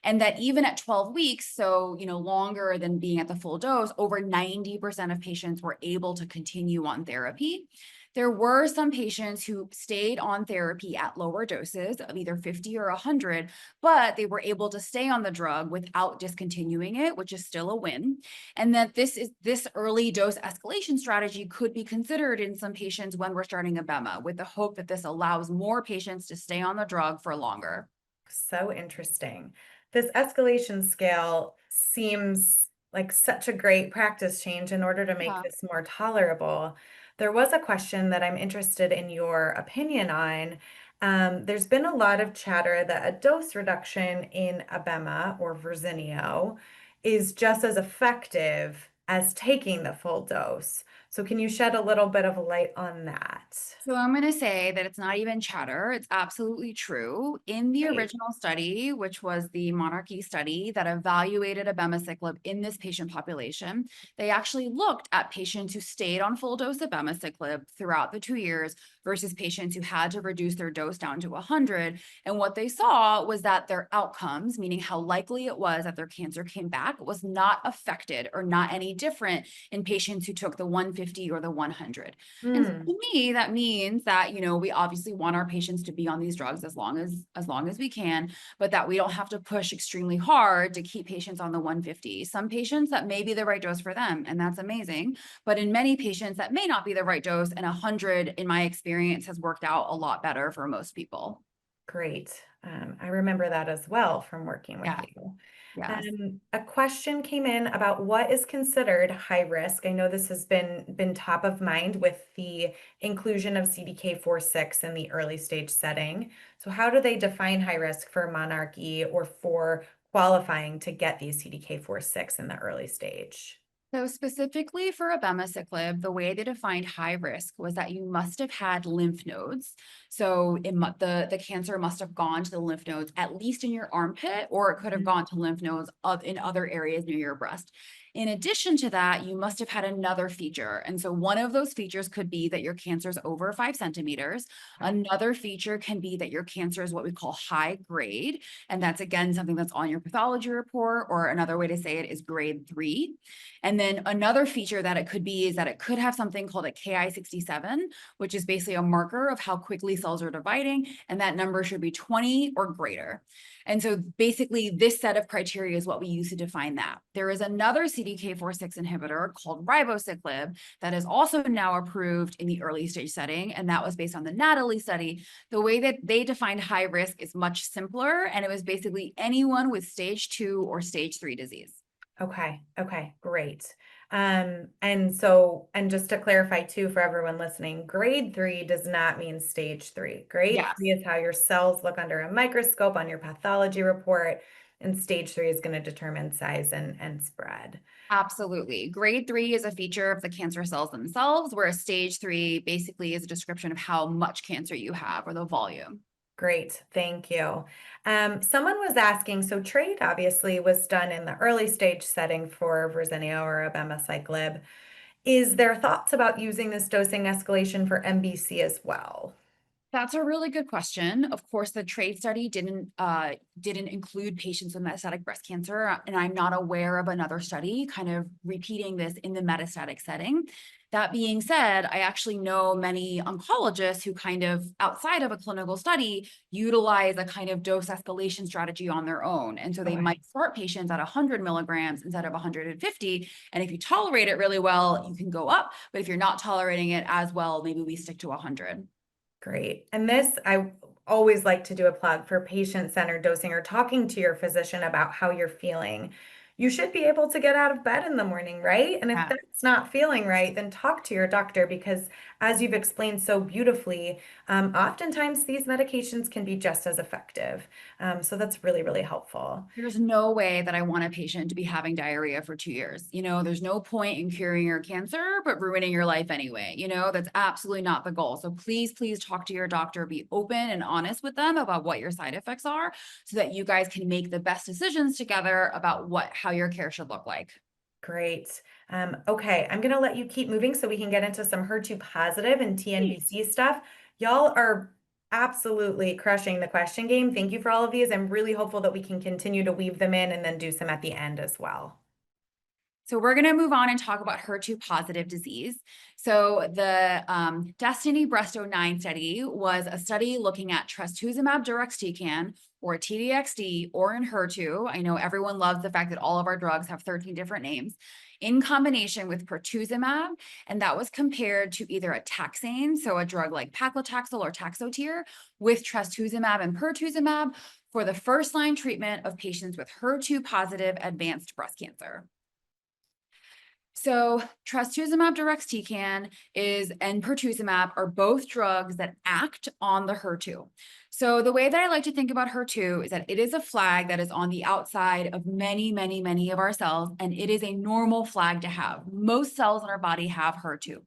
And that even at 12 weeks, so longer than being at the full dose, over 90% of patients were able to continue on therapy. There were some patients who stayed on therapy at lower doses of either 50 or 100, but they were able to stay on the drug without discontinuing it, which is still a win. And that this early dose escalation strategy could be considered in some patients when we're starting abema, with the hope that this allows more patients to stay on the drug for longer.
So interesting. This escalation scale seems like such a great practice change in order to make
Yeah.
this more tolerable. There was a question that I'm interested in your opinion on. There's been a lot of chatter that a dose reduction in Abema or Verzenio is just as effective as taking the full dose. So can you shed a little bit of light on that?
So I'm going to say that it's not even chatter. It's absolutely true. In the
Great.
original study, which was the Monarchy study that evaluated abemaciclib in this patient population, they actually looked at patients who stayed on full dose abemaciclib throughout the 2 years versus patients who had to reduce their dose down to 100. And what they saw was that their outcomes, meaning how likely it was that their cancer came back, was not affected or not any different in patients who took the 150 50 or the 100. And so
Hmm.
to me, that means that, we obviously want our patients to be on these drugs as long as we can, but that we don't have to push extremely hard to keep patients on the 150. Some patients that may be the right dose for them, and that's amazing. But in many patients that may not be the right dose, and 100, in my experience, has worked out a lot better for most people.
Great. I remember that as well from working with
Yeah.
you.
Yes.
A question came in about what is considered high risk. I know this has been top of mind with the inclusion of CDK4/6 in the early stage setting. So how do they define high risk for monarchy or for qualifying to get these CDK4/6 in the early stage?
So specifically for abemaciclib, the way they defined high risk was that you must have had lymph nodes. So the cancer must have gone to the lymph nodes, at least in your armpit, or it could have
Mhm.
gone to lymph nodes in other areas near your breast. In addition to that, you must have had another feature. And so one of those features could be that your cancer is over 5 centimeters. Another feature can be that your cancer is what we call high grade. And that's again something that's on your pathology report, or another way to say it is grade 3. And then another feature that it could be is that it could have something called a Ki-67, which is basically a marker of how quickly cells are dividing, and that number should be 20 or greater. And so basically this set of criteria is what we use to define that. There is another CDK4/6 inhibitor called ribociclib that is also now approved in the early stage setting, and that was based on the Natalie study. The way that they defined high risk is much simpler, and it was basically anyone with stage 2 or stage 3 disease.
Okay. Okay. Great. And just to clarify too, for everyone listening, grade 3 does not mean stage 3. Grade
Yes.
3 is how your cells look under a microscope on your pathology report, and stage 3 is going to determine size and spread.
Absolutely. Grade 3 is a feature of the cancer cells themselves, whereas stage 3 basically is a description of how much cancer you have or the volume.
Great. Thank you. Someone was asking, so trade obviously was done in the early stage setting for Verzenio or abemaciclib. Is there thoughts about using this dosing escalation for MBC as well?
That's a really good question. Of course, the trade study didn't include patients with metastatic breast cancer, and I'm not aware of another study kind of repeating this in the metastatic setting. That being said, I actually know many oncologists who kind of outside of a clinical study utilize a kind of dose escalation strategy on their own. And so they
Okay.
might start patients at 100 milligrams instead of 150. And if you tolerate it really well, you can go up. But if you're not tolerating it as well, maybe we stick to 100.
Great. And this, I always like to do a plug for patient-centered dosing or talking to your physician about how you're feeling. You should be able to get out of bed in the morning, right? And if
Yeah.
that's not feeling right, then talk to your doctor because, as you've explained so beautifully, oftentimes these medications can be just as effective. So that's really, really helpful.
There's no way that I want a patient to be having diarrhea for 2 years. There's no point in curing your cancer, but ruining your life anyway. That's absolutely not the goal. So please, please talk to your doctor, be open and honest with them about what your side effects are so that you guys can make the best decisions together about how your care should look like.
Great. Okay, I'm gonna let you keep moving so we can get into some HER2 positive and
Please.
TNBC stuff. Y'all are absolutely crushing the question game. Thank you for all of these. I'm really hopeful that we can continue to weave them in and then do some at the end as well.
So we're going to move on and talk about HER2 positive disease. So the Destiny Breast 09 study was a study looking at trastuzumab deruxtecan or TDXD or Enhertu. I know everyone loves the fact that all of our drugs have 13 different names in combination with pertuzumab. And that was compared to either a taxane, so a drug like paclitaxel or Taxotere, with trastuzumab and pertuzumab for the first line treatment of patients with HER2 positive advanced breast cancer. So trastuzumab deruxtecan and pertuzumab are both drugs that act on the HER2. So the way that I like to think about HER2 is that it is a flag that is on the outside of many, many, many of our cells, and it is a normal flag to have. Most cells in our body have HER2.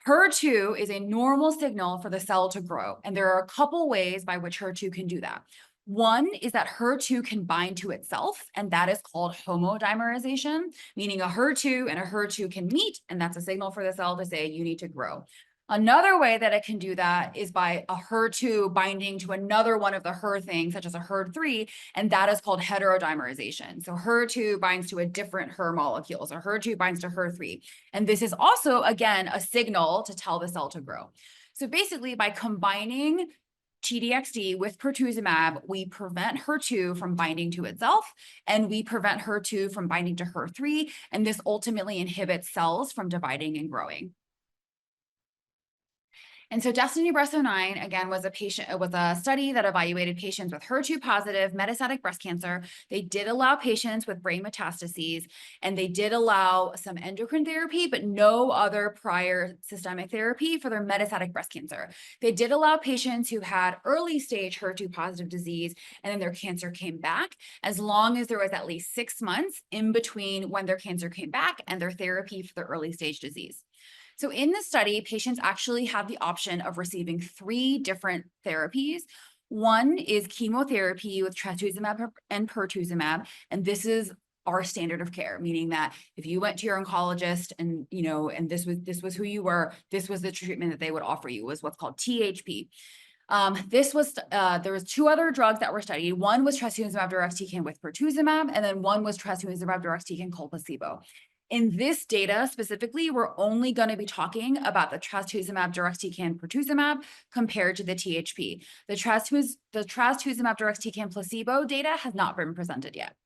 HER2 is a normal signal for the cell to grow, and there are a couple ways by which HER2 can do that. One is that HER2 can bind to itself, and that is called homodimerization, meaning a HER2 and a HER2 can meet, and that's a signal for the cell to say you need to grow. Another way that it can do that is by a HER2 binding to another one of the HER things, such as a HER3, and that is called heterodimerization. So HER2 binds to a different HER molecule, so HER2 binds to HER3. And this is also, again, a signal to tell the cell to grow. So basically, by combining T-DXd with pertuzumab, we prevent HER2 from binding to itself, and we prevent HER2 from binding to HER3, and this ultimately inhibits cells from dividing and growing. And so Destiny Breast 09, again, was a study that evaluated patients with HER2 positive metastatic breast cancer. They did allow patients with brain metastases, and they did allow some endocrine therapy, but no other prior systemic therapy for their metastatic breast cancer. They did allow patients who had early stage HER2 positive disease, and then their cancer came back, as long as there was at least 6 months in between when their cancer came back and their therapy for their early stage disease. So in the study, patients actually have the option of receiving 3 different therapies. One is chemotherapy with trastuzumab and pertuzumab, and this is our standard of care, meaning that if you went to your oncologist and and this was who you were, this was the treatment that they would offer you, was what's called THP. There was 2 other drugs that were studied. One was trastuzumab deruxtecan with pertuzumab, and then one was trastuzumab deruxtecan called placebo. In this data specifically, we're only going to be talking about the trastuzumab deruxtecan pertuzumab compared to the THP. The trastuzumab deruxtecan placebo data has not been presented yet.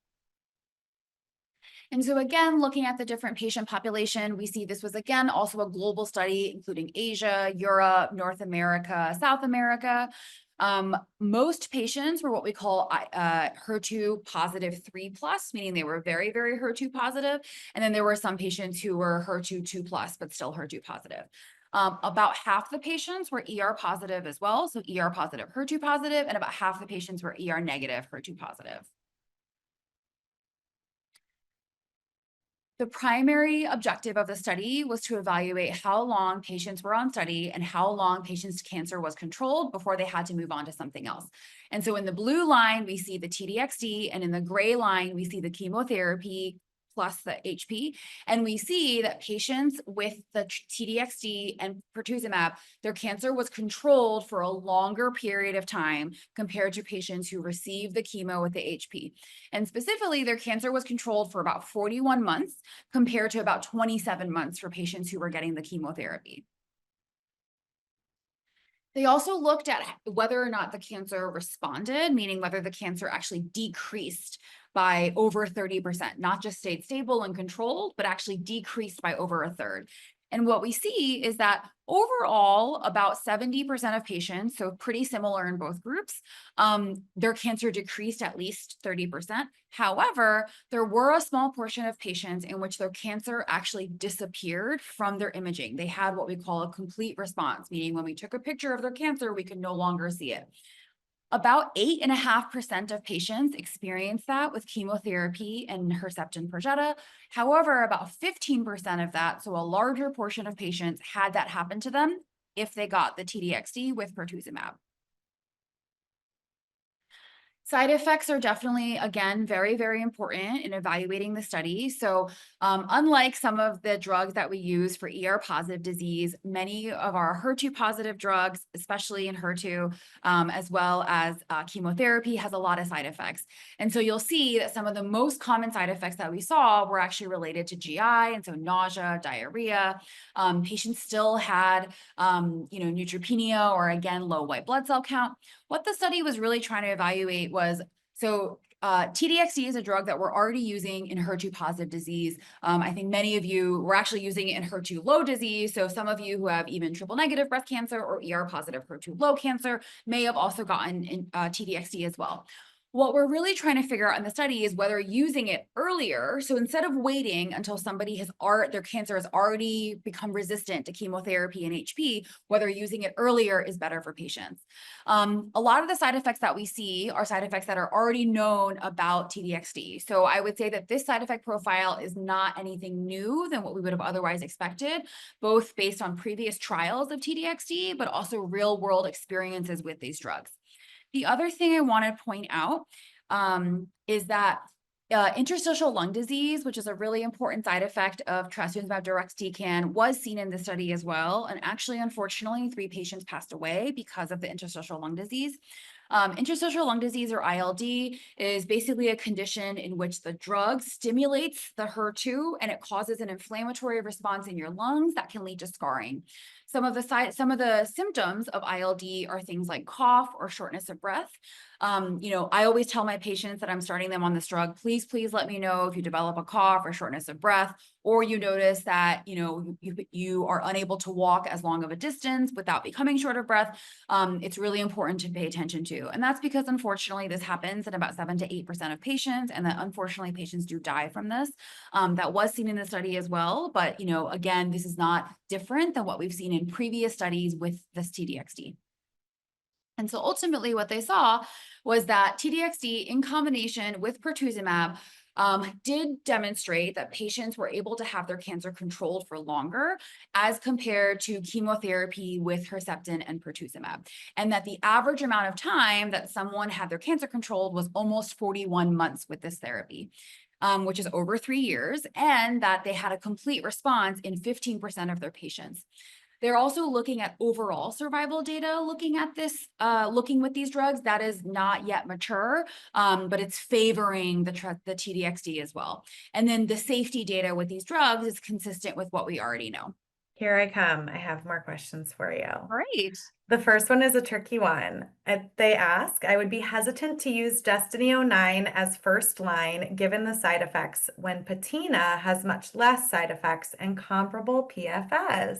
And so again, looking at the different patient population, we see this was again also a global study, including Asia, Europe, North America, South America. Most patients were what we call HER2 positive 3+, meaning they were very, very HER2 positive. And then there were some patients who were HER2 2+, but still HER2 positive. About half the patients were ER positive as well. So ER positive, HER2 positive, and about half the patients were ER negative, HER2 positive. The primary objective of the study was to evaluate how long patients were on study and how long patients' cancer was controlled before they had to move on to something else. And so in the blue line, we see the T-DXd, and in the gray line, we see the chemotherapy plus the HP. And we see that patients with the T-DXd and pertuzumab, their cancer was controlled for a longer period of time compared to patients who received the chemo with the HP. And specifically, their cancer was controlled for about 41 months compared to about 27 months for patients who were getting the chemotherapy. They also looked at whether or not the cancer responded, meaning whether the cancer actually decreased by over 30%, not just stayed stable and controlled, but actually decreased by over a third. And what we see is that overall, about 70% of patients, so pretty similar in both groups, their cancer decreased at least 30%. However, there were a small portion of patients in which their cancer actually disappeared from their imaging. They had what we call a complete response, meaning when we took a picture of their cancer, we could no longer see it. About 8.5% of patients experienced that with chemotherapy and Herceptin Perjeta. However, about 15% of that, so a larger portion of patients, had that happen to them if they got the T-DXd with pertuzumab. Side effects are definitely, again, very, very important in evaluating the study. So unlike some of the drugs that we use for ER positive disease, many of our HER2 positive drugs, especially in HER2, as well as chemotherapy, has a lot of side effects. And so you'll see that some of the most common side effects that we saw were actually related to GI, and so nausea, diarrhea. Patients still had, neutropenia, or again, low white blood cell count. What the study was really trying to evaluate was, T-DXd is a drug that we're already using in HER2 positive disease. I think many of you were actually using it in HER2 low disease. So some of you who have even triple negative breast cancer or ER positive HER2 low cancer may have also gotten T-DXd as well. What we're really trying to figure out in the study is whether using it earlier, so instead of waiting until somebody their cancer has already become resistant to chemotherapy and HP, whether using it earlier is better for patients. A lot of the side effects that we see are side effects that are already known about T-DXd. So I would say that this side effect profile is not anything new than what we would have otherwise expected, both based on previous trials of T-DXd, but also real world experiences with these drugs. The other thing I want to point out is that Interstitial lung disease, which is a really important side effect of trastuzumab deruxtecan, was seen in the study as well. And actually, unfortunately, 3 patients passed away because of the interstitial lung disease. Interstitial lung disease, or ILD, is basically a condition in which the drug stimulates the HER2 and it causes an inflammatory response in your lungs that can lead to scarring. Some of the symptoms of ILD are things like cough or shortness of breath. I always tell my patients that I'm starting them on this drug, please, please let me know if you develop a cough or shortness of breath, or you notice that, you are unable to walk as long of a distance without becoming short of breath. It's really important to pay attention to. And that's because, unfortunately, this happens in about 7 to 8% of patients, and that unfortunately patients do die from this. That was seen in the study as well. But, again, this is not different than what we've seen in previous studies with this TDXD. And so ultimately what they saw was that TDXD in combination with pertuzumab did demonstrate that patients were able to have their cancer controlled for longer as compared to chemotherapy with Herceptin and pertuzumab. And that the average amount of time that someone had their cancer controlled was almost 41 months with this therapy. Which is over 3 years, and that they had a complete response in 15% of their patients. They're also looking at overall survival data, looking with these drugs. That is not yet mature, but it's favoring the TDXD as well. And then the safety data with these drugs is consistent with what we already know.
Here I come. I have more questions for you.
Great.
The first one is a tricky one. They ask, I would be hesitant to use Destiny-09 as first line given the side effects when Patina has much less side effects and comparable PFS.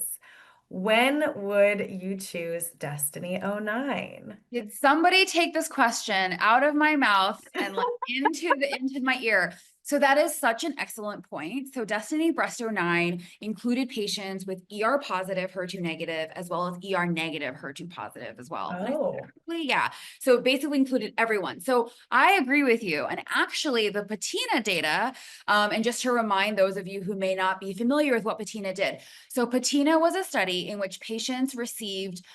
When would you choose Destiny-09?
Did somebody take this question out of my mouth and into my ear? So that is such an excellent point. So Destiny Breast 09 included patients with ER positive, HER2 negative, as well as ER negative, HER2 positive as well.
Oh.
Yeah. So it basically included everyone. So I agree with you. And actually the Patina data, and just to remind those of you who may not be familiar with what Patina did. So Patina was a study in which patients received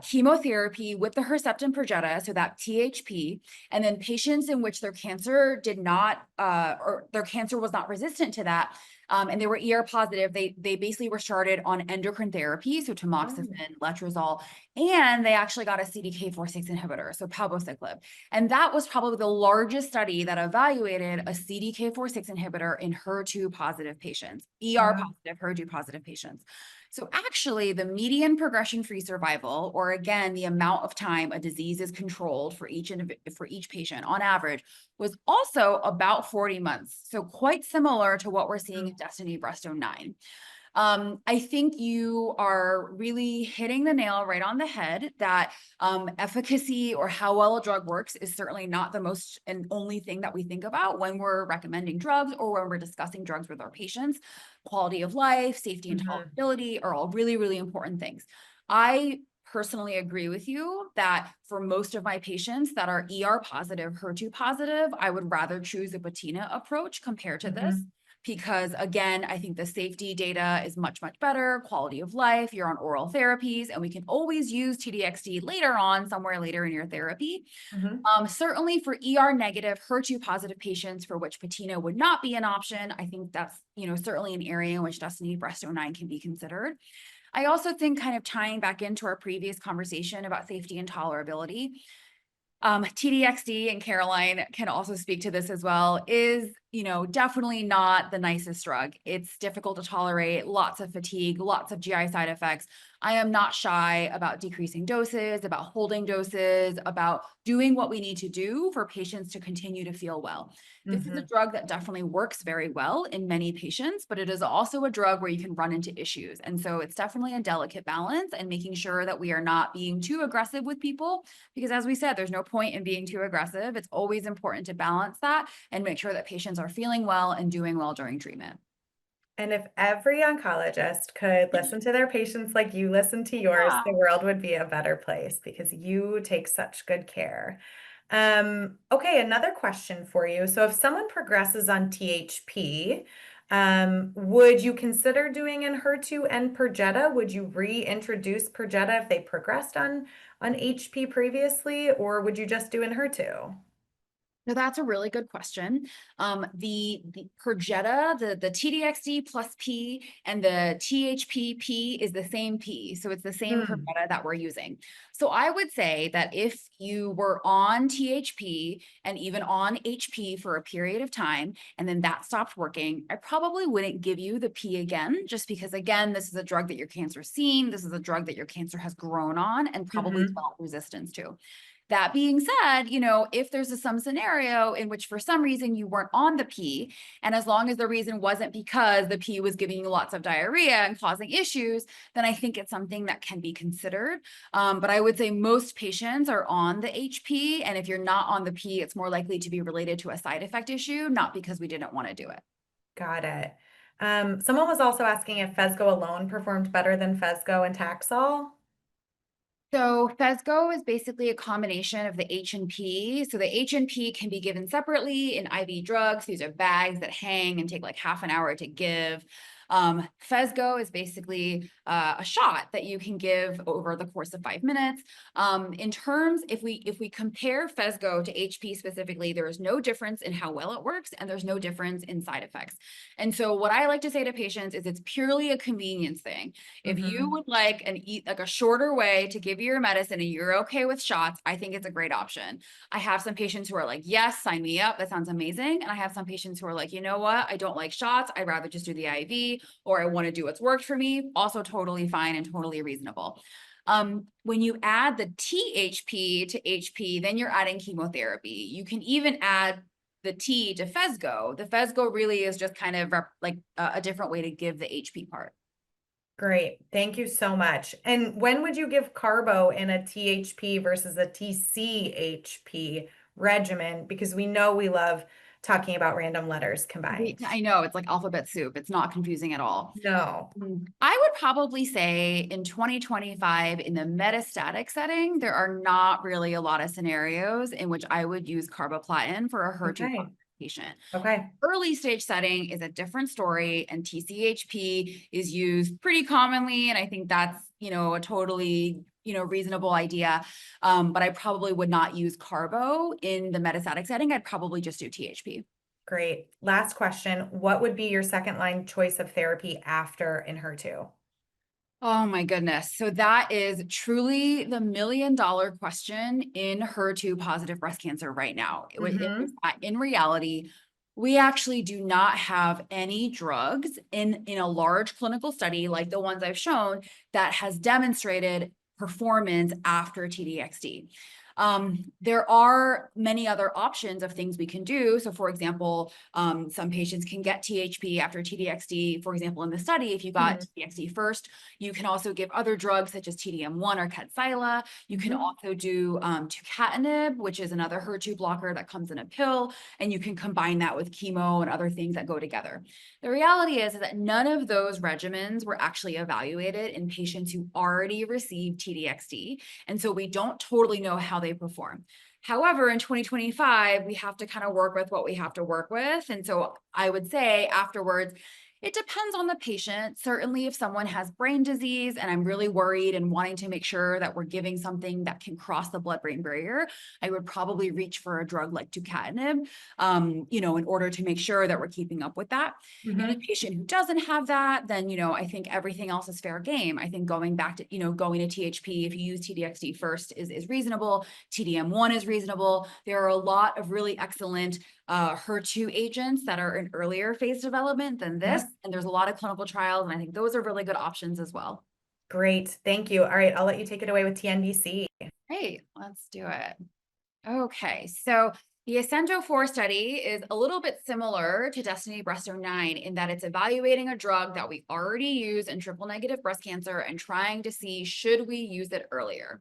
chemotherapy with the Herceptin Perjeta, so that THP, and then patients in which their cancer did not, or their cancer was not resistant to that, and they were ER positive, they basically were started on endocrine therapy, so tamoxifen, letrozole, and they actually got a CDK4/6 inhibitor, so palbociclib. And that was probably the largest study that evaluated a CDK4/6 inhibitor in HER2 positive patients, ER positive, HER2 positive patients. So actually the median progression-free survival, or again, the amount of time a disease is controlled for each patient on average, was also about 40 months. So quite similar to what we're seeing in Destiny Breast 09. I think you are really hitting the nail right on the head that efficacy or how well a drug works is certainly not the most and only thing that we think about when we're recommending drugs or when we're discussing drugs with our patients. Quality of life, safety, and tolerability are all really, really important things. I personally agree with you that for most of my patients that are ER positive, HER2 positive, I would rather choose a Patina approach compared to this. Because again, I think the safety data is much, much better, quality of life, you're on oral therapies, and we can always use TDXD later on, somewhere later in your therapy. Certainly for ER negative, HER2 positive patients for which Patina would not be an option, I think that's, certainly an area in which Destiny Breast 09 can be considered. I also think, kind of tying back into our previous conversation about safety and tolerability, TDXD, and Caroline can also speak to this as well, is, definitely not the nicest drug. It's difficult to tolerate, lots of fatigue, lots of GI side effects. I am not shy about decreasing doses, about holding doses, about doing what we need to do for patients to continue to feel well. This is a drug that definitely works very well in many patients, but it is also a drug where you can run into issues. And so it's definitely a delicate balance and making sure that we are not being too aggressive with people, because as we said, there's no point in being too aggressive. It's always important to balance that and make sure that patients are feeling well and doing well during treatment.
And if every oncologist could listen to their patients like you listen to yours, the world would be a better place because you take such good care. Okay, another question for you. So if someone progresses on THP, would you consider doing Enhertu and Perjeta? Would you reintroduce Perjeta if they progressed on HP previously, or would you just do Enhertu?
So that's a really good question. The Perjeta, the TDXD plus P and the THP is the same P. So it's the same
Hmm.
Perjeta that we're using. So I would say that if you were on THP and even on HP for a period of time, and then that stopped working, I probably wouldn't give you the P again, just because again, this is a drug that your cancer's seen. This is a drug that your cancer has grown on and probably
Mm-hmm.
developed resistance to. That being said, if there's some scenario in which for some reason you weren't on the P, and as long as the reason wasn't because the P was giving you lots of diarrhea and causing issues, then I think it's something that can be considered. But I would say most patients are on the HP, and if you're not on the P, it's more likely to be related to a side effect issue, not because we didn't want to do it.
Got it. Someone was also asking if Phesgo alone performed better than Phesgo and Taxol.
So Phesgo is basically a combination of the H and P. So the H and P can be given separately in IV drugs. These are bags that hang and take like half an hour to give. Phesgo is basically a shot that you can give over the course of 5 minutes. In terms, if we compare Phesgo to HP specifically, there is no difference in how well it works, and there's no difference in side effects. And so what I like to say to patients is it's purely a convenience thing. If you
Mm-hmm.
would like a shorter way to give you your medicine and you're okay with shots, I think it's a great option. I have some patients who are like, yes, sign me up. That sounds amazing. And I have some patients who are like, you know what? I don't like shots. I'd rather just do the IV, or I want to do what's worked for me. Also totally fine and totally reasonable. When you add the THP to HP, then you're adding chemotherapy. You can even add the T to Phesgo. The Phesgo really is just kind of like a different way to give the HP part.
Great. Thank you so much. And when would you give carbo in a THP versus a TCHP regimen? Because we know we love talking about random letters combined.
I know it's like alphabet soup. It's not confusing at all.
No.
I would probably say in 2025, in the metastatic setting, there are not really a lot of scenarios in which I would use carboplatin for a HER2
Okay.
patient.
Okay.
Early stage setting is a different story, and TCHP is used pretty commonly, and I think that's a totally reasonable idea. But I probably would not use carbo in the metastatic setting. I'd probably just do THP.
Great. Last question. What would be your second line choice of therapy after Enhertu?
Oh my goodness. So that is truly the $1 million question in HER2 positive breast cancer right now.
Mm-hmm.
In reality, we actually do not have any drugs in a large clinical study like the ones I've shown that has demonstrated performance after TDXD. There are many other options of things we can do. So for example, some patients can get THP after TDXD. For example, in the study, if you got TDXD first, you can also give other drugs such as TDM1 or Kadcyla. You can
Mm-hmm.
also do tucatinib, which is another HER2 blocker that comes in a pill, and you can combine that with chemo and other things that go together. The reality is that none of those regimens were actually evaluated in patients who already received TDXD. And so we don't totally know how they perform. However, in 2025, we have to kind of work with what we have to work with. And so I would say afterwards, it depends on the patient. Certainly, if someone has brain disease and I'm really worried and wanting to make sure that we're giving something that can cross the blood-brain barrier, I would probably reach for a drug like tucatinib, in order to make sure that we're keeping up with that. In a
Mm-hmm.
patient who doesn't have that, then, I think everything else is fair game. I think going back to, going to THP, if you use TDXD first is reasonable. TDM1 is reasonable. There are a lot of really excellent HER2 agents that are in earlier phase development than this.
Yeah.
And there's a lot of clinical trials, and I think those are really good options as well.
Great. Thank you. All right. I'll let you take it away with TNBC.
Great, let's do it. Okay, so the Ascendo 4 study is a little bit similar to Destiny Breast 09 in that it's evaluating a drug that we already use in triple negative breast cancer and trying to see should we use it earlier.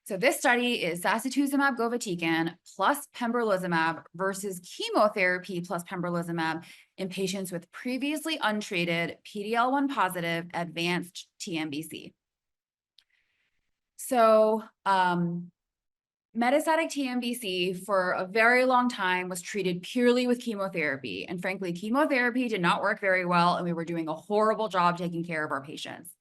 So this study is sacituzumab govitecan plus pembrolizumab versus chemotherapy plus pembrolizumab in patients with previously untreated PD-L1 positive advanced TNBC. So metastatic TNBC for a very long time was treated purely with chemotherapy. And frankly, chemotherapy did not work very well, and we were doing a horrible job taking care of our patients.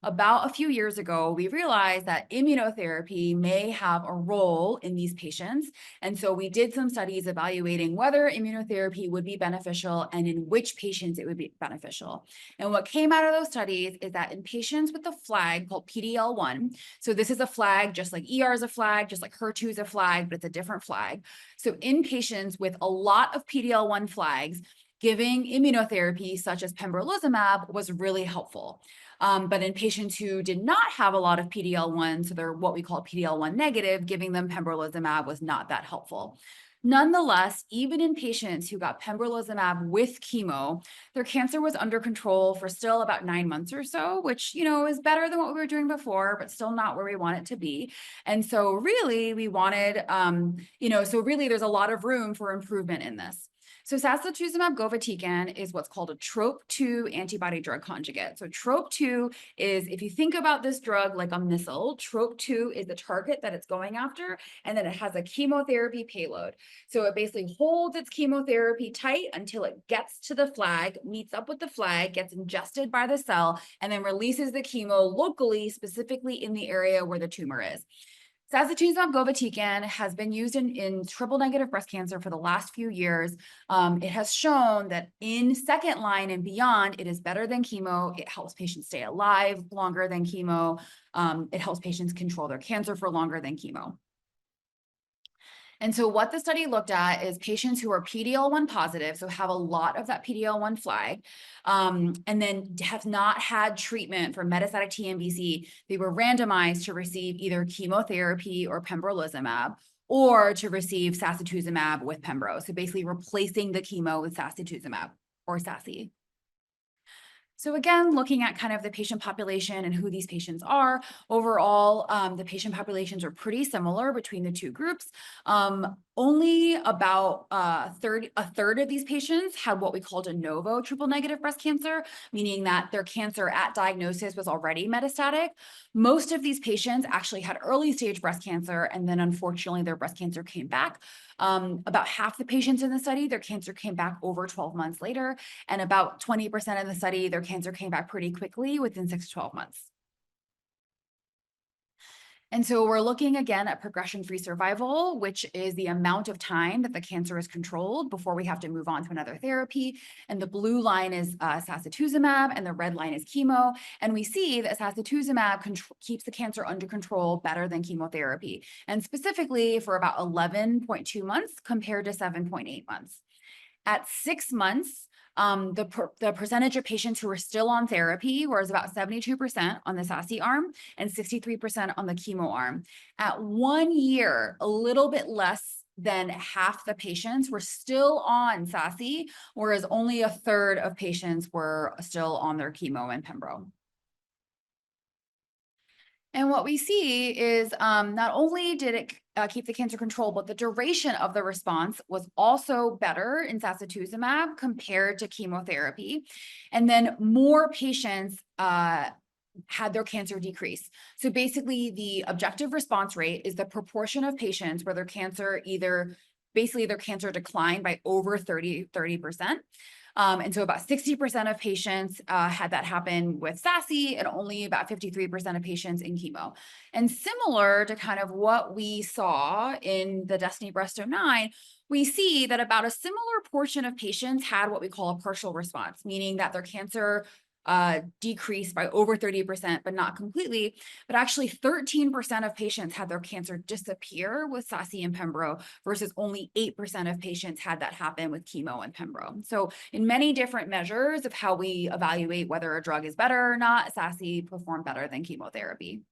about a few years ago, we realized that immunotherapy may have a role in these patients. And so we did some studies evaluating whether immunotherapy would be beneficial and in which patients it would be beneficial. And what came out of those studies is that in patients with a flag called PD-L1, so this is a flag, just like ER is a flag, just like HER2 is a flag, but it's a different flag. So in patients with a lot of PD-L1 flags, giving immunotherapy such as pembrolizumab was really helpful. But in patients who did not have a lot of PD-L1, so they're what we call PD-L1 negative, giving them pembrolizumab was not that helpful. Nonetheless, even in patients who got pembrolizumab with chemo, their cancer was under control for still about 9 months or so, which, is better than what we were doing before, but still not where we want it to be. And so really we wanted, so really there's a lot of room for improvement in this. So sacituzumab govitecan is what's called a TROP2 antibody drug conjugate. So TROP2 is, if you think about this drug like a missile, TROP2 is the target that it's going after, and then it has a chemotherapy payload. So it basically holds its chemotherapy tight until it gets to the flag, meets up with the flag, gets ingested by the cell, and then releases the chemo locally, specifically in the area where the tumor is. Sacituzumab govitecan has been used in triple-negative breast cancer for the last few years. It has shown that in second line and beyond, it is better than chemo. It helps patients stay alive longer than chemo. It helps patients control their cancer for longer than chemo. And so what the study looked at is patients who are PD-L1 positive, so have a lot of that PD-L1 flag, and then have not had treatment for metastatic TNBC. They were randomized to receive either chemotherapy or pembrolizumab, or to receive sacituzumab with pembro. So basically replacing the chemo with sacituzumab or saci. So again, looking at kind of the patient population and who these patients are, overall, the patient populations are pretty similar between the two groups. Only about a third of these patients had what we call de novo triple-negative breast cancer, meaning that their cancer at diagnosis was already metastatic. Most of these patients actually had early-stage breast cancer, and then unfortunately their breast cancer came back. About half the patients in the study, their cancer came back over 12 months later, and about 20% in the study, their cancer came back pretty quickly within 6 to 12 months. And so we're looking again at progression-free survival, which is the amount of time that the cancer is controlled before we have to move on to another therapy. And the blue line is sacituzumab, and the red line is chemo. And we see that sacituzumab keeps the cancer under control better than chemotherapy, and specifically for about 11.2 months compared to 7.8 months. At 6 months, the percentage of patients who were still on therapy was about 72% on the saci arm and 63% on the chemo arm. At 1 year, a little bit less than half the patients were still on saci, whereas only a third of patients were still on their chemo and pembro. And what we see is not only did it keep the cancer controlled, but the duration of the response was also better in sacituzumab compared to chemotherapy. And then more patients had their cancer decrease. So basically, the objective response rate is the proportion of patients where their cancer their cancer declined by over 30%. And so about 60% of patients had that happen with saci, and only about 53% of patients in chemo. And similar to kind of what we saw in the Destiny Breast 09, we see that about a similar portion of patients had what we call a partial response, meaning that their cancer decreased by over 30%, but not completely. But actually 13% of patients had their cancer disappear with saci and pembro, versus only 8% of patients had that happen with chemo and pembro. So in many different measures of how we evaluate whether a drug is better or not, saci performed better than chemotherapy.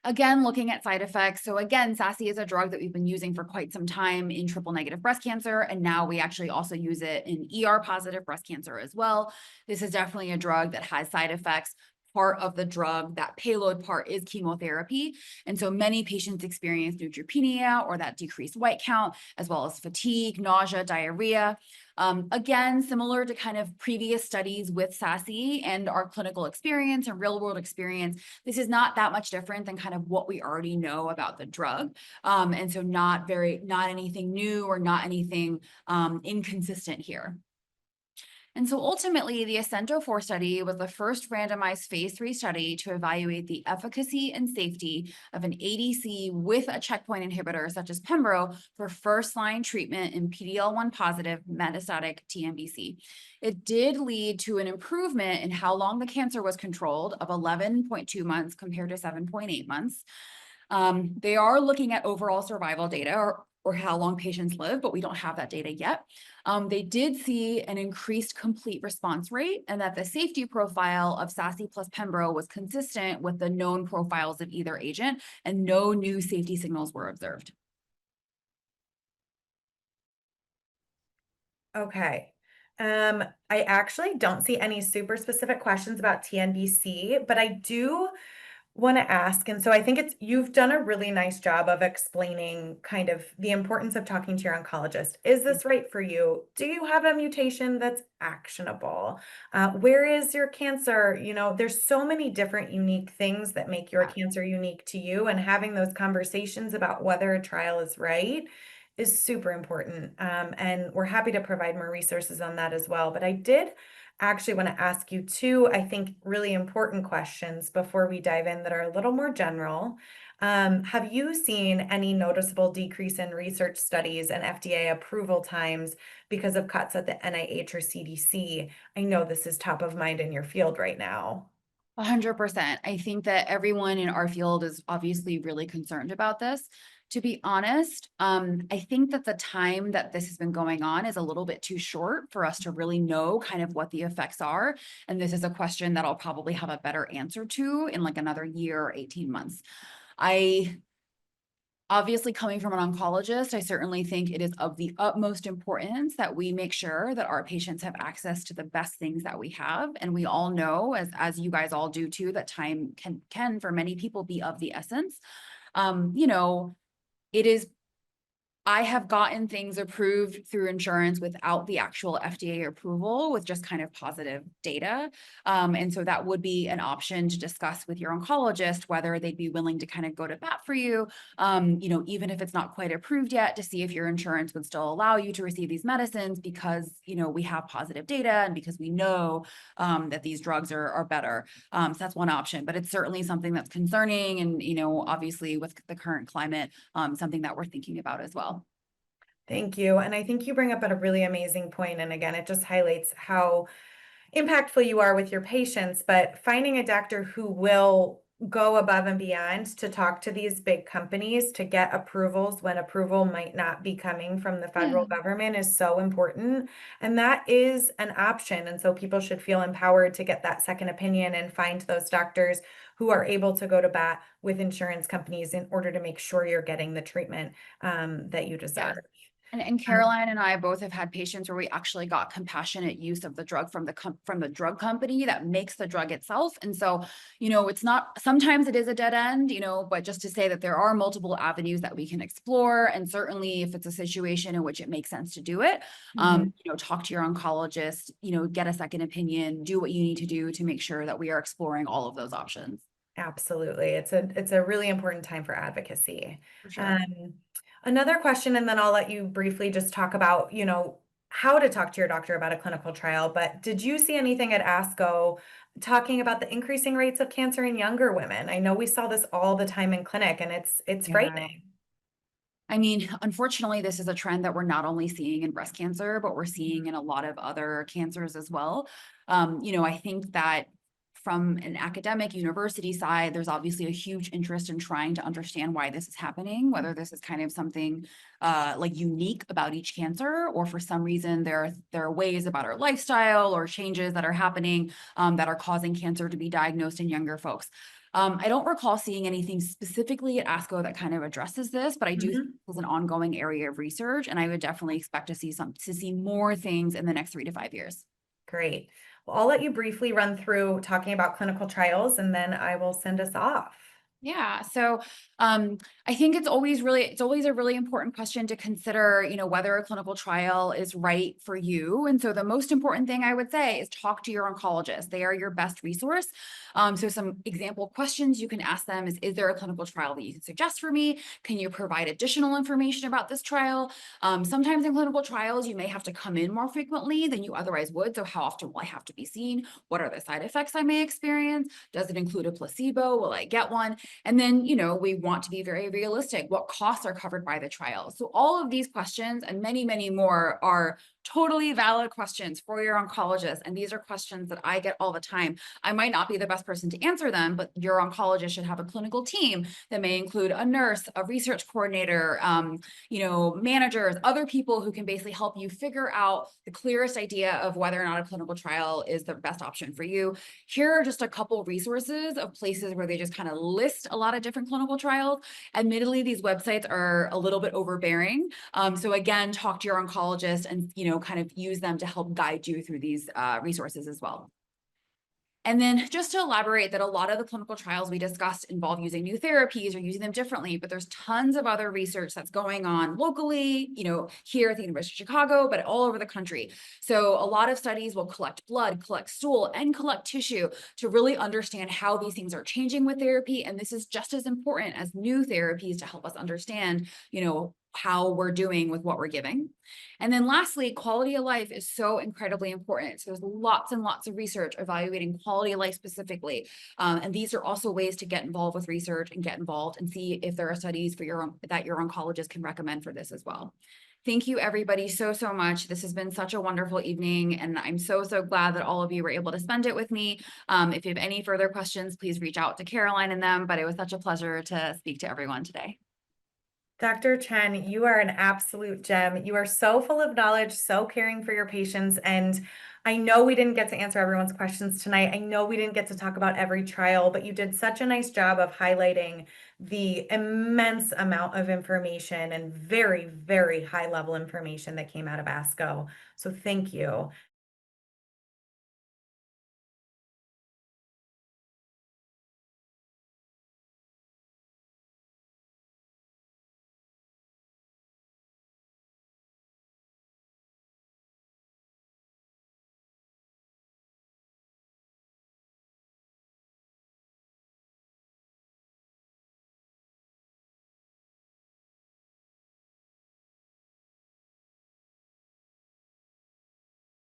Again, looking at side effects. So again, saci is a drug that we've been using for quite some time in triple-negative breast cancer, and now we actually also use it in ER-positive breast cancer as well. This is definitely a drug that has side effects. Part of the drug, that payload part, is chemotherapy. And so many patients experience neutropenia, or that decreased white count, as well as fatigue, nausea, diarrhea. Again, similar to kind of previous studies with saci and our clinical experience and real world experience, this is not that much different than kind of what we already know about the drug. And so not anything new or not anything inconsistent here. And so ultimately, the ASCENTO 4 study was the first randomized phase 3 study to evaluate the efficacy and safety of an ADC with a checkpoint inhibitor, such as Pembro, for first line treatment in PD-L1 positive metastatic TNBC. It did lead to an improvement in how long the cancer was controlled of 11.2 months compared to 7.8 months. They are looking at overall survival data or how long patients live, but we don't have that data yet. They did see an increased complete response rate and that the safety profile of SASI plus Pembro was consistent with the known profiles of either agent, and no new safety signals were observed.
Okay. I actually don't see any super specific questions about TNBC, but I do want to ask, and so I think you've done a really nice job of explaining kind of the importance of talking to your oncologist. Is this right for you? Do you have a mutation that's actionable? Where is your cancer? There's so many different unique things that make your
Yeah.
cancer unique to you, and having those conversations about whether a trial is right is super important. And we're happy to provide more resources on that as well. But I did actually want to ask you two, I think, really important questions before we dive in that are a little more general. Have you seen any noticeable decrease in research studies and FDA approval times because of cuts at the NIH or CDC? I know this is top of mind in your field right now.
100%. I think that everyone in our field is obviously really concerned about this. To be honest, I think that the time that this has been going on is a little bit too short for us to really know kind of what the effects are. And this is a question that I'll probably have a better answer to in like another year or 18 months. I Obviously, coming from an oncologist, I certainly think it is of the utmost importance that we make sure that our patients have access to the best things that we have. And we all know, as you guys all do too, that time can for many people be of the essence. You know, it is I have gotten things approved through insurance without the actual FDA approval, with just kind of positive data. And so that would be an option to discuss with your oncologist, whether they'd be willing to kind of go to bat for you, even if it's not quite approved yet, to see if your insurance would still allow you to receive these medicines because, we have positive data and because we know that these drugs are better. So that's one option, but it's certainly something that's concerning. And, obviously with the current climate, something that we're thinking about as well.
Thank you. And I think you bring up a really amazing point. And again, it just highlights how impactful you are with your patients, but finding a doctor who will go above and beyond to talk to these big companies to get approvals when approval might not be coming from the federal
Yeah.
government is so important. And that is an option. And so people should feel empowered to get that second opinion and find those doctors who are able to go to bat with insurance companies in order to make sure you're getting the treatment that you deserve.
Yes. And
Um,
Caroline and I both have had patients where we actually got compassionate use of the drug from the drug company that makes the drug itself. And so, it's not, sometimes it is a dead end, but just to say that there are multiple avenues that we can explore. And certainly if it's a situation in which it makes sense to do it,
mhm.
talk to your oncologist, get a second opinion, do what you need to do to make sure that we are exploring all of those options.
Absolutely. It's a really important time for advocacy.
For sure.
Um, Another question, and then I'll let you briefly just talk about, how to talk to your doctor about a clinical trial. But did you see anything at ASCO talking about the increasing rates of cancer in younger women? I know we saw this all the time in clinic, and it's
Yeah.
frightening.
I mean, unfortunately, this is a trend that we're not only seeing in breast cancer, but we're seeing in a lot of other cancers as well. I think that from an academic university side, there's obviously a huge interest in trying to understand why this is happening, whether this is kind of something like unique about each cancer, or for some reason there are ways about our lifestyle or changes that are happening that are causing cancer to be diagnosed in younger folks. I don't recall seeing anything specifically at ASCO that kind of addresses this, but I do think
Mhm.
it's an ongoing area of research, and I would definitely expect to see more things in the next 3 to 5 years.
Great. Well, I'll let you briefly run through talking about clinical trials, and then I will send us off.
Yeah. I think it's always a really important question to consider, whether a clinical trial is right for you. And so the most important thing I would say is talk to your oncologist. They are your best resource. So some example questions you can ask them is there a clinical trial that you can suggest for me? Can you provide additional information about this trial? Sometimes in clinical trials, you may have to come in more frequently than you otherwise would. So how often will I have to be seen? What are the side effects I may experience? Does it include a placebo? Will I get one? And then, we want to be very realistic. What costs are covered by the trial? So all of these questions and many, many more are totally valid questions for your oncologist. And these are questions that I get all the time. I might not be the best person to answer them, but your oncologist should have a clinical team that may include a nurse, a research coordinator, managers, other people who can basically help you figure out the clearest idea of whether or not a clinical trial is the best option for you. Here are just a couple resources of places where they just kind of list a lot of different clinical trials. Admittedly, these websites are a little bit overbearing. So again, talk to your oncologist and, kind of use them to help guide you through these resources as well. And then just to elaborate that a lot of the clinical trials we discussed involve using new therapies or using them differently, but there's tons of other research that's going on locally, here at the University of Chicago, but all over the country. So a lot of studies will collect blood, collect stool, and collect tissue to really understand how these things are changing with therapy. And this is just as important as new therapies to help us understand, how we're doing with what we're giving. And then lastly, quality of life is so incredibly important. So there's lots and lots of research evaluating quality of life specifically. And these are also ways to get involved with research and get involved and see if there are studies that your oncologist can recommend for this as well. Thank you, everybody, so, so much. This has been such a wonderful evening, and I'm so, so glad that all of you were able to spend it with me. If you have any further questions, please reach out to Caroline and them, but it was such a pleasure to speak to everyone today.
Dr. Chen, you are an absolute gem. You are so full of knowledge, so caring for your patients. And I know we didn't get to answer everyone's questions tonight. I know we didn't get to talk about every trial, but you did such a nice job of highlighting the immense amount of information and very, very high level information that came out of ASCO. So thank you.